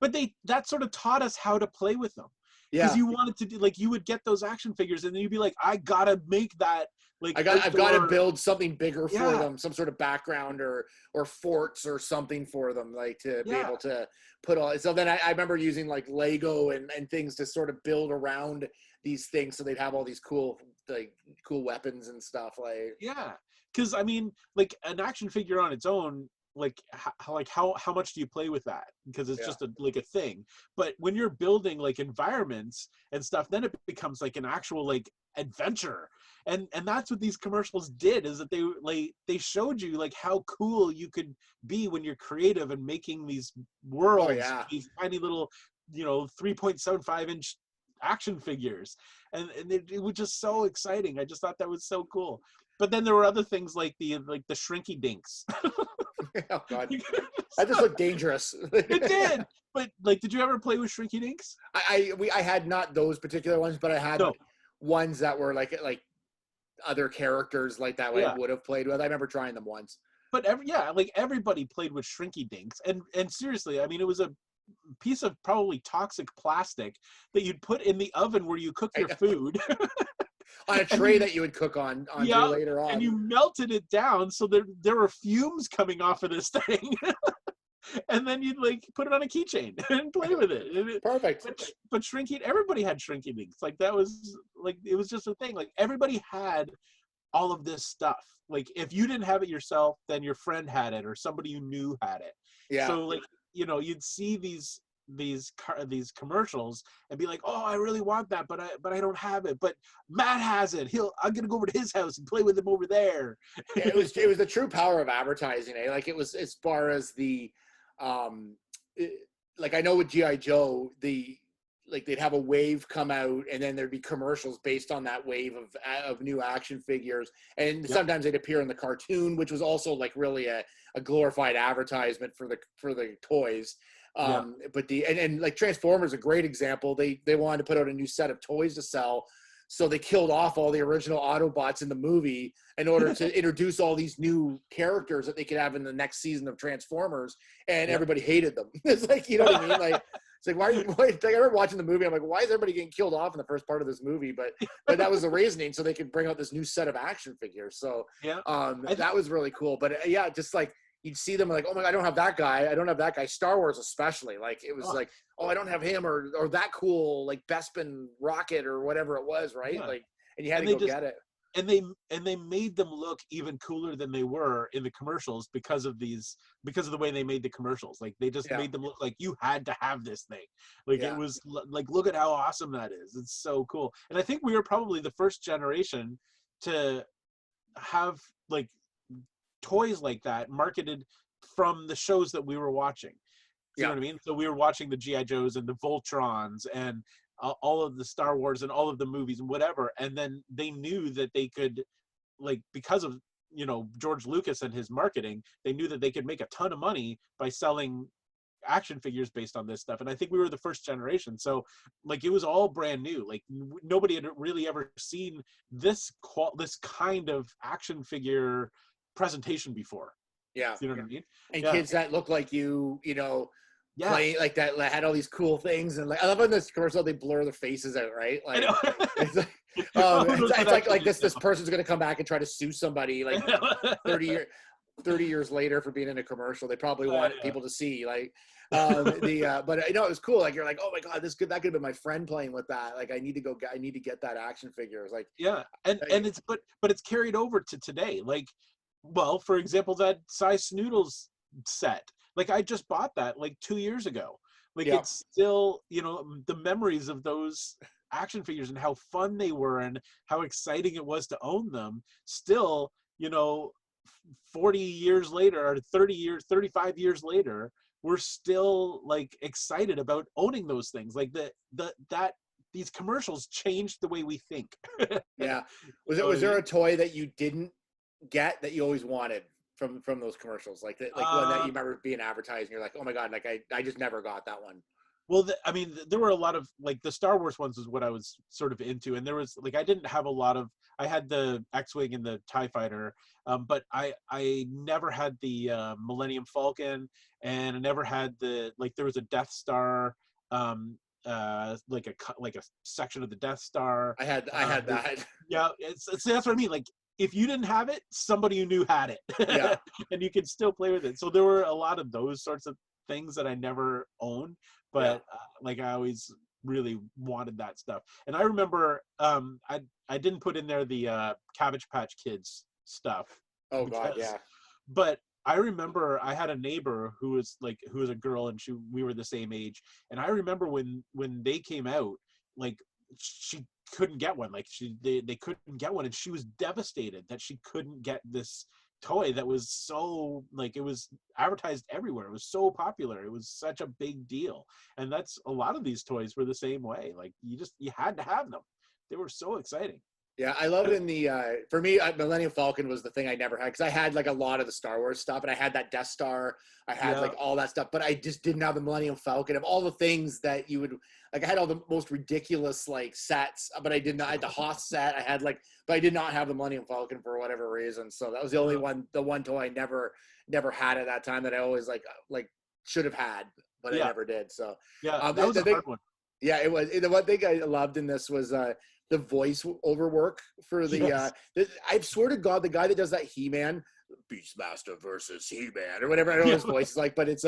but that sort of taught us how to play with them. Yeah, because you wanted to do, like, you would get those action figures, and then you'd be like, I gotta make that. Like, I've got to build something bigger for them, some sort of background or forts or something for them, like to be able to put all. So then I remember using like Lego and things to sort of build around these things, so they'd have all these cool like cool weapons and stuff. Like yeah, because I mean, like an action figure on its own, like how much do you play with that? Because it's just like a thing. But when you're building like environments and stuff, then it becomes like an actual like adventure. And that's what these commercials did, is that they showed you like how cool you could be when you're creative and making these worlds, these tiny little, 3.75-inch action figures, and it was just so exciting. I just thought that was so cool. But then there were other things like the shrinky dinks. Oh God, that just looked dangerous. It did. But like, did you ever play with shrinky dinks? I had not those particular ones, but I had ones that were like other characters like that I would have played with. I remember trying them once. But like everybody played with shrinky dinks, and seriously, I mean, it was a piece of probably toxic plastic that you'd put in the oven where you cook your food. On a tray that you would cook on later on. And you melted it down so there were fumes coming off of this thing. And then you'd like put it on a keychain and play with it. Perfect. But shrinking, everybody had shrinking dinks. Like that was like, it was just a thing. Like everybody had all of this stuff. Like if you didn't have it yourself, then your friend had it or somebody you knew had it. Yeah. So like, you'd see these commercials and be like, oh, I really want that, but I don't have it. But Matt has it. I'm gonna go over to his house and play with him over there. It was the true power of advertising. Like it was, as far as the like I know with G.I. Joe, they'd have a wave come out and then there'd be commercials based on that wave of new action figures, and sometimes they'd appear in the cartoon, which was also like really a glorified advertisement for the toys. But and like Transformers, a great example. They wanted to put out a new set of toys to sell, so they killed off all the original Autobots in the movie in order to introduce all these new characters that they could have in the next season of Transformers, and everybody hated them. It's like, you know what I mean? Like it's like, why like, I remember watching the movie, I'm like, why is everybody getting killed off in the first part of this movie? But that was the reasoning, so they could bring out this new set of action figures. So that was really cool. But just like you'd see them like, oh my God, I don't have that guy. Star Wars especially, like it was like, oh, I don't have him or that cool like Bespin rocket or whatever it was, right? Like, and you had to go get it. And they made them look even cooler than they were in the commercials because of the way they made the commercials. Like they just made them look like you had to have this thing. Like it was like, look at how awesome that is. It's so cool. And I think we were probably the first generation to have like toys like that marketed from the shows that we were watching. You know what I mean? So we were watching the G.I. Joes and the Voltrons and all of the Star Wars and all of the movies and whatever. And then they knew that they could, like, because of, George Lucas and his marketing, they knew that they could make a ton of money by selling action figures based on this stuff. And I think we were the first generation. So like it was all brand new. Like nobody had really ever seen this kind of action figure presentation before. You know what I mean? And kids that look like playing like that had all these cool things, and like I love in this commercial they blur their faces out, right? Like it's like, it's like this person's gonna come back and try to sue somebody like 30 years later for being in a commercial. They probably want people to see like but it was cool. Like you're like, oh my God, that could have been my friend playing with that. Like I need to get that action figure. It's like and it's but it's carried over to today. Like, well, for example, that Size Snoodles set. Like I just bought that like 2 years ago. Like it's still, the memories of those action figures and how fun they were and how exciting it was to own them. Still, 40 years later or 35 years later, we're still like excited about owning those things. Like these commercials changed the way we think. Was there a toy that you didn't get that you always wanted from those commercials, like one that you remember being advertised and you're like, oh my God, like I just never got that one? Well, there were a lot of like the Star Wars ones is what I was sort of into, and there was like I didn't have a lot of. I had the X-wing and the TIE Fighter, but I never had the Millennium Falcon, and I never had there was a Death Star, like a section of the Death Star. I had that. Yeah, that's what I mean. Like, if you didn't have it, somebody you knew had it, and you could still play with it. So there were a lot of those sorts of things that I never owned, but like I always really wanted that stuff. And I remember I didn't put in there the Cabbage Patch Kids stuff. Oh God, yeah. But I remember I had a neighbor who was a girl, and we were the same age. And I remember when they came out, like she couldn't get one. Like they couldn't get one, and she was devastated that she couldn't get this toy that was so, like, it was advertised everywhere. It was so popular. It was such a big deal. And that's a lot of these toys were the same way. Like you had to have them. They were so exciting. Yeah, I love in the, for me, Millennium Falcon was the thing I never had, because I had like a lot of the Star Wars stuff, and I had that Death Star, I had like all that stuff, but I just didn't have the Millennium Falcon of all the things that you would, like I had all the most ridiculous like sets, but I did not, I had the Hoth set, I had like, but I did not have the Millennium Falcon for whatever reason, so that was the only one, the one toy I never had at that time that I always like should have had, but I never did, so. Yeah, that was a hard one. Yeah, it was. The one thing I loved in this was the voice overwork for the I swear to God, the guy that does that He-Man, Beastmaster versus He-Man or whatever, I don't know what his voice is like, but it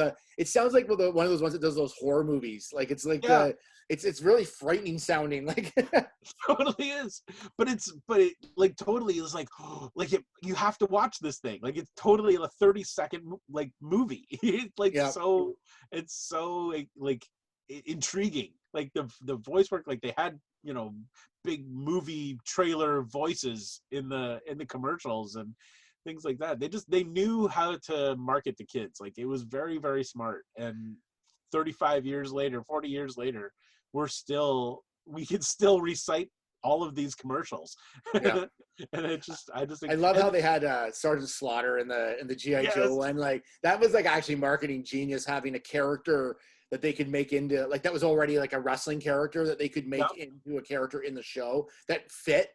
sounds like one of those ones that does those horror movies. Like it's like it's really frightening sounding. Like it totally is. But it like totally is like you have to watch this thing. Like it's totally a 30-second like movie. It's like so like intriguing. Like the voice work, like they had, you know, big movie trailer voices in the commercials and things like that. They knew how to market to kids. Like it was very, very smart. And 35 years later, 40 years later, we can still recite all of these commercials. And I love how they had Sergeant Slaughter in the G.I. Joe one. Like that was like actually marketing genius, having a character that they could make into, like, that was already like a wrestling character that they could make into a character in the show that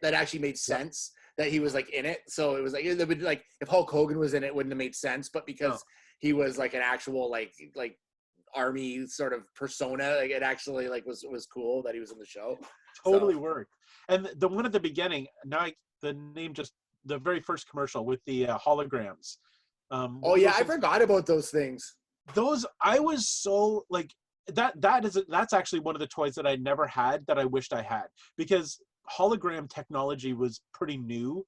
actually made sense that he was like in it. So it was like, it would, like, if Hulk Hogan was in it, it wouldn't have made sense, but because he was like an actual like army sort of persona, like it actually like was cool that he was in the show. Totally worked. And the one at the beginning, the name, just the very first commercial with the holograms. I forgot about those things. Those, I was so like that's actually one of the toys that I never had that I wished I had, because hologram technology was pretty new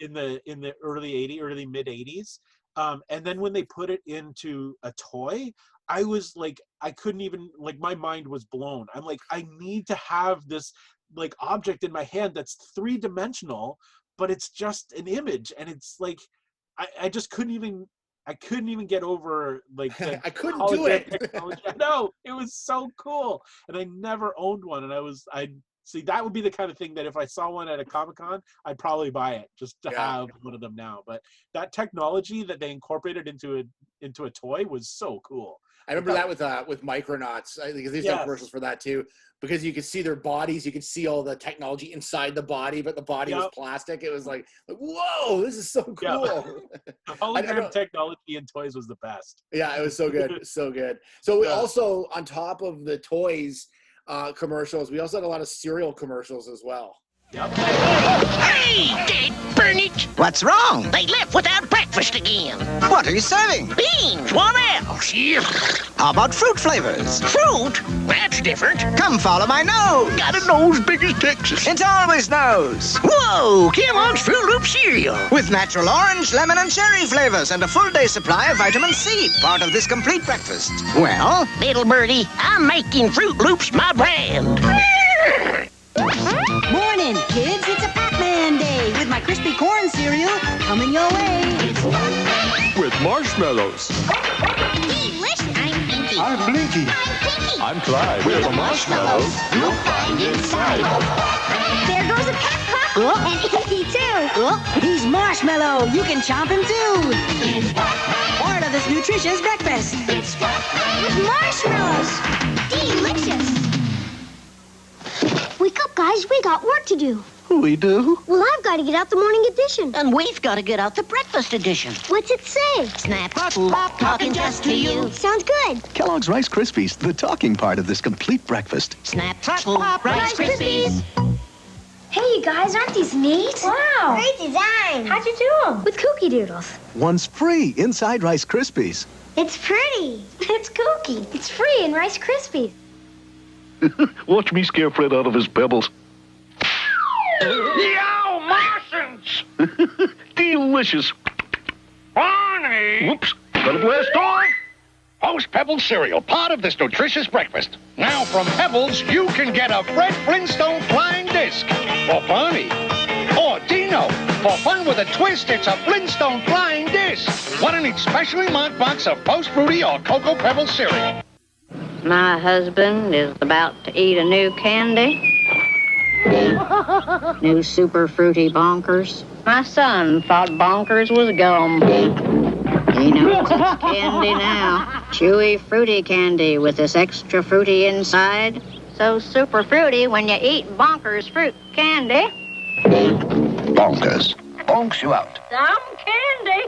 in the early mid 80s, and then when they put it into a toy, I was like, I couldn't even, like, my mind was blown. I'm like, I need to have this like object in my hand that's 3-dimensional, but it's just an image, and it's like I just couldn't even get over like I couldn't do it. Technology. No, it was so cool, and I never owned one. And I see, that would be the kind of thing that if I saw one at a Comic-Con, I'd probably buy it just to have one of them now. But that technology that they incorporated into a toy was so cool. I remember that with Micronauts, because these are commercials for that too, because you could see their bodies, you could see all the technology inside the body, but the body was plastic. It was like, whoa, this is so cool. The hologram technology in toys was the best. Yeah, it was so good, so good. So we also, on top of the toys commercials, we also had a lot of cereal commercials as well. Hey, Dad, burn it! What's wrong? They left without breakfast again. What are you serving? Beans, what else? How about fruit flavors? Fruit? That's different. Come follow my nose. Got a nose big as Texas. It's always nose. Whoa, Kellogg's Fruit Loop cereal. With natural orange, lemon, and cherry flavors, and a full day supply of vitamin C, part of this complete breakfast. Well? Little birdie, I'm making Fruit Loops my brand. Morning, kids. It's a Pac-Man day with my crispy corn cereal coming your way. With marshmallows. Delicious. I'm Pinky. I'm Blinky. I'm Pinky. I'm Clyde. With the marshmallows you'll find inside. There goes a Pep Pup. And Inky too. He's Marshmallow. You can chomp him too. Part of this nutritious breakfast. With marshmallows. Delicious. Wake up, guys. We got work to do. We do? Well, I've got to get out the morning edition. And we've got to get out the breakfast edition. What's it say? Snap, pop, talking just to you. Sounds good. Kellogg's Rice Krispies, the talking part of this complete breakfast. Snap, pop, Rice Krispies. Hey, you guys, aren't these neat? Wow. Great design. How'd you do them? With Kooky Doodles. One's free inside Rice Krispies. It's pretty. It's kooky. It's free in Rice Krispies. Watch me scare Fred out of his pebbles. Yo, Martians! Delicious. Barney! Whoops, got a blast off. Post Pebbles cereal, part of this nutritious breakfast. Now from Pebbles, you can get a Fred Flintstone flying disc. For Barney. Or Dino. For fun with a twist, it's a Flintstone flying disc. What in each specially marked box of Post Fruity or Cocoa Pebbles cereal. My husband is about to eat a new candy. New super fruity bonkers. My son thought bonkers was gum. He knows it's candy now. Chewy fruity candy with this extra fruity inside. So super fruity when you eat bonkers fruit candy. Bonkers. Bonks you out. Some candy.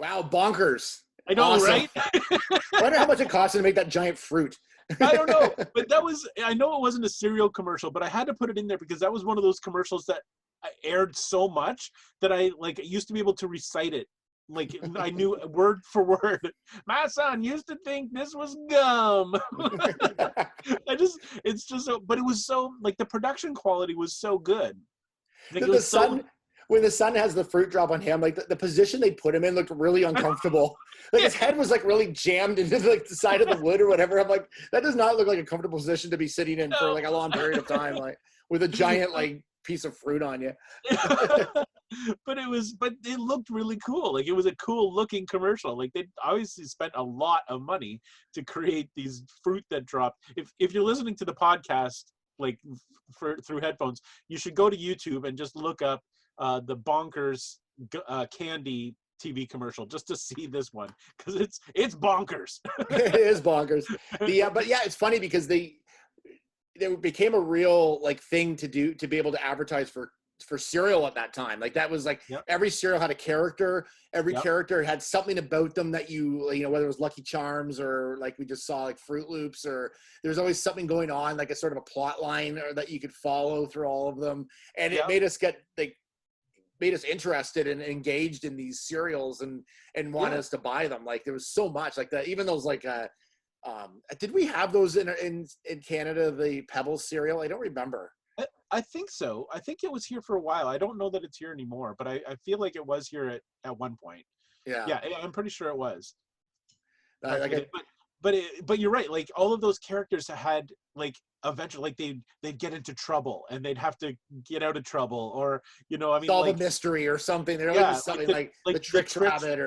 Wow, bonkers. I know, awesome. right? I wonder how much it cost to make that giant fruit. I don't know, but I know it wasn't a cereal commercial, but I had to put it in there because that was one of those commercials that aired so much that I used to be able to recite it. Like I knew word for word. My son used to think this was gum. It's just so, but it was so, like, the production quality was so good. Like, when the son has the fruit drop on him, like the position they put him in looked really uncomfortable. Like his head was like really jammed into like the side of the wood or whatever. I'm like, that does not look like a comfortable position to be sitting in for like a long period of time, like with a giant like piece of fruit on you. But it looked really cool. Like it was a cool looking commercial. Like they obviously spent a lot of money to create these fruit that dropped. If you're listening to the podcast like through headphones, you should go to YouTube and just look up the Bonkers candy TV commercial just to see this one, because it's bonkers. It is bonkers. But yeah, it's funny because they became a real like thing to do, to be able to advertise for cereal at that time. Like that was like every cereal had a character. Every character had something about them that you know, whether it was Lucky Charms or like we just saw like Fruit Loops, or there's always something going on, like a sort of a plot line or that you could follow through all of them. And it made us interested and engaged in these cereals and wanted us to buy them. Like there was so much like that, even those like did we have those in Canada, the Pebbles cereal? I don't remember. I think so. I think it was here for a while. I don't know that it's here anymore, but I feel like it was here at one point. Yeah, I'm pretty sure it was. But you're right. Like all of those characters had like eventually, like they'd get into trouble and they'd have to get out of trouble, or you know, I mean, solve like, a mystery or something. There was something like the Tricks Rabbit,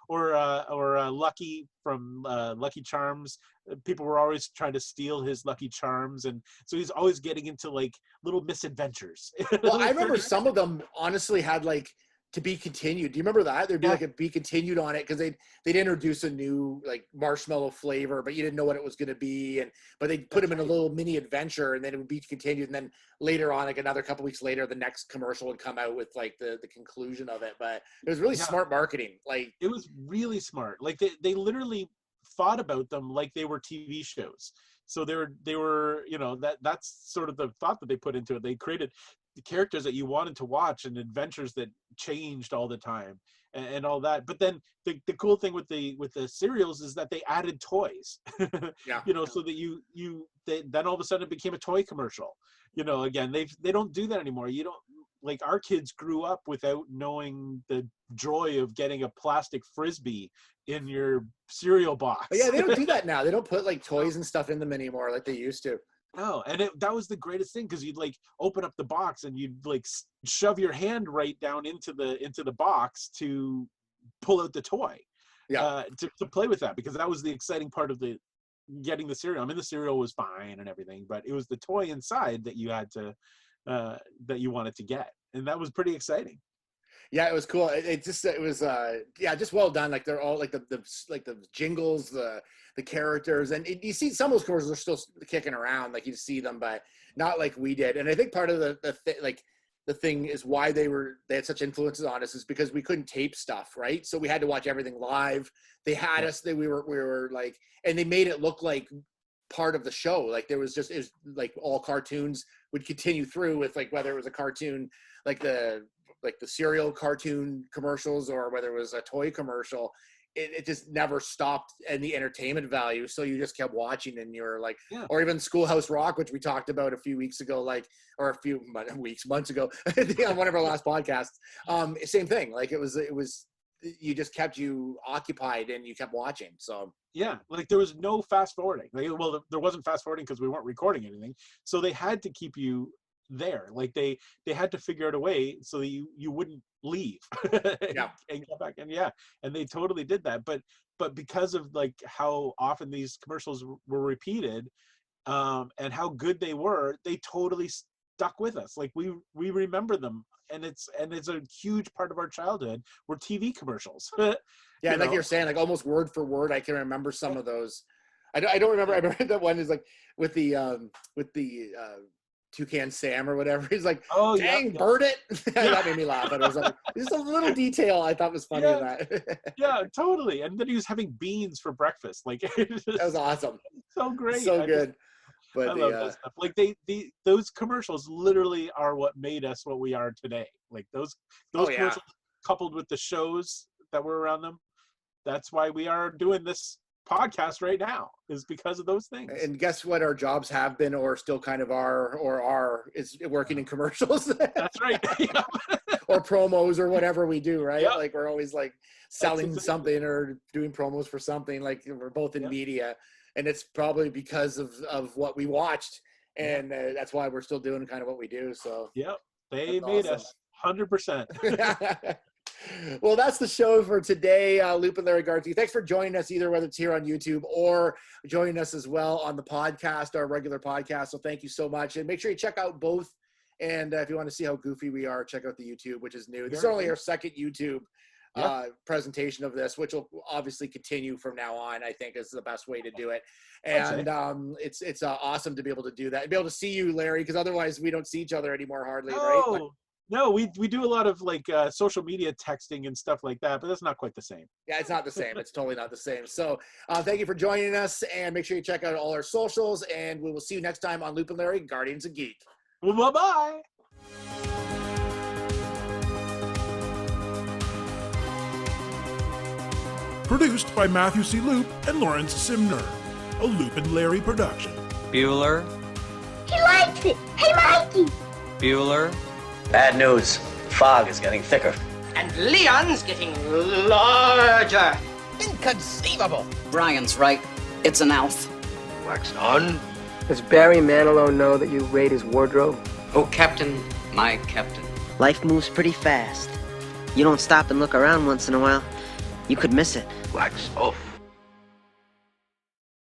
or Lucky from Lucky Charms. People were always trying to steal his Lucky Charms, and so he's always getting into like little misadventures. Well, I remember some of them honestly had like to be continued. Do you remember that? There'd be like a be continued on it because they'd introduce a new like marshmallow flavor, but you didn't know what it was going to be, but they'd put them in a little mini adventure, and then it would be continued, and then later on, like another couple weeks later, the next commercial would come out with like the conclusion of it. But it was really smart marketing. Like it was really smart. Like they literally thought about them like they were TV shows. So they were you know, that's sort of the thought that they put into it. They created the characters that you wanted to watch and adventures that changed all the time and all that. But then the cool thing with the cereals is that they added toys. You know, so that then all of a sudden it became a toy commercial. You know, again, they don't do that anymore. You don't, like, our kids grew up without knowing the joy of getting a plastic Frisbee in your cereal box. But yeah, they don't do that now. They don't put like toys and stuff in them anymore like they used to. Oh, and that was the greatest thing, because you'd like open up the box and you'd like shove your hand right down into the box to pull out the toy, to play with that, because that was the exciting part of getting the cereal. I mean, the cereal was fine and everything, but it was the toy inside that you had to that you wanted to get, and that was pretty exciting. Yeah, it was cool. It was just well done. Like they're all like the jingles, the characters, and you see some of those commercials are still kicking around. Like you see them, but not like we did. And I think part of the thing is why they had such influences on us is because we couldn't tape stuff, right? So we had to watch everything live. They had us. We were like, and they made it look like part of the show. Like it was like all cartoons would continue through with like whether it was a cartoon like the cereal cartoon commercials or whether it was a toy commercial, it just never stopped in the entertainment value. So you just kept watching, and you're like, or even Schoolhouse Rock, which we talked about a few weeks ago, or a few months ago on one of our last podcasts. Same thing. Like it was, you just kept you occupied and you kept watching. So yeah, like there was no fast forwarding. Well, there wasn't fast forwarding because we weren't recording anything. So they had to keep you there. Like they had to figure out a way so that you wouldn't leave and come back. And they totally did that. But because of like how often these commercials were repeated, and how good they were, they totally stuck with us. Like we remember them, and it's a huge part of our childhood were TV commercials. Yeah, like you're saying, like almost word for word, I can remember some of those. I don't remember. I remember that one is like with the Toucan Sam or whatever. He's like, "Oh, dang, bird it!" That made me laugh. And I was like, "This is a little detail I thought was funny." Yeah, totally. And then he was having beans for breakfast. Like that was awesome. So great. So good. But I love that stuff. Like those commercials literally are what made us what we are today. Like those commercials coupled with the shows that were around them. That's why we are doing this podcast right now, is because of those things. And guess what our jobs have been, or still kind of are is working in commercials. That's right. Or promos or whatever we do, right? Like we're always like selling something or doing promos for something. Like we're both in media, and it's probably because of what we watched, and that's why we're still doing kind of what we do. So they made us 100%. Well, that's the show for today. Loop and Larry Garty, thanks for joining us, either whether it's here on YouTube or joining us as well on the podcast, our regular podcast. So thank you so much. And make sure you check out both. And if you want to see how goofy we are, check out the YouTube, which is new. This is only our second YouTube presentation of this, which will obviously continue from now on, I think is the best way to do it. And it's awesome to be able to do that and be able to see you, Larry, because otherwise we don't see each other anymore hardly, right? No, we do a lot of like social media texting and stuff like that, but that's not quite the same. Yeah, it's not the same. It's totally not the same. So thank you for joining us, and make sure you check out all our socials, and we will see you next time on Loop and Larry, Guardians of Geek. Well, bye-bye. Produced by Matthew C. Loop and Lawrence Simner. A Loop and Larry production. Bueller. He likes it. Hey, Mikey. Bueller. Bad news. Fog is getting thicker. And Leon's getting larger. Inconceivable. Brian's right. It's an elf. Wax on. Does Barry Manilow know that you raid his wardrobe? Oh, Captain, my Captain. Life moves pretty fast. You don't stop and look around once in a while, you could miss it. Wax off.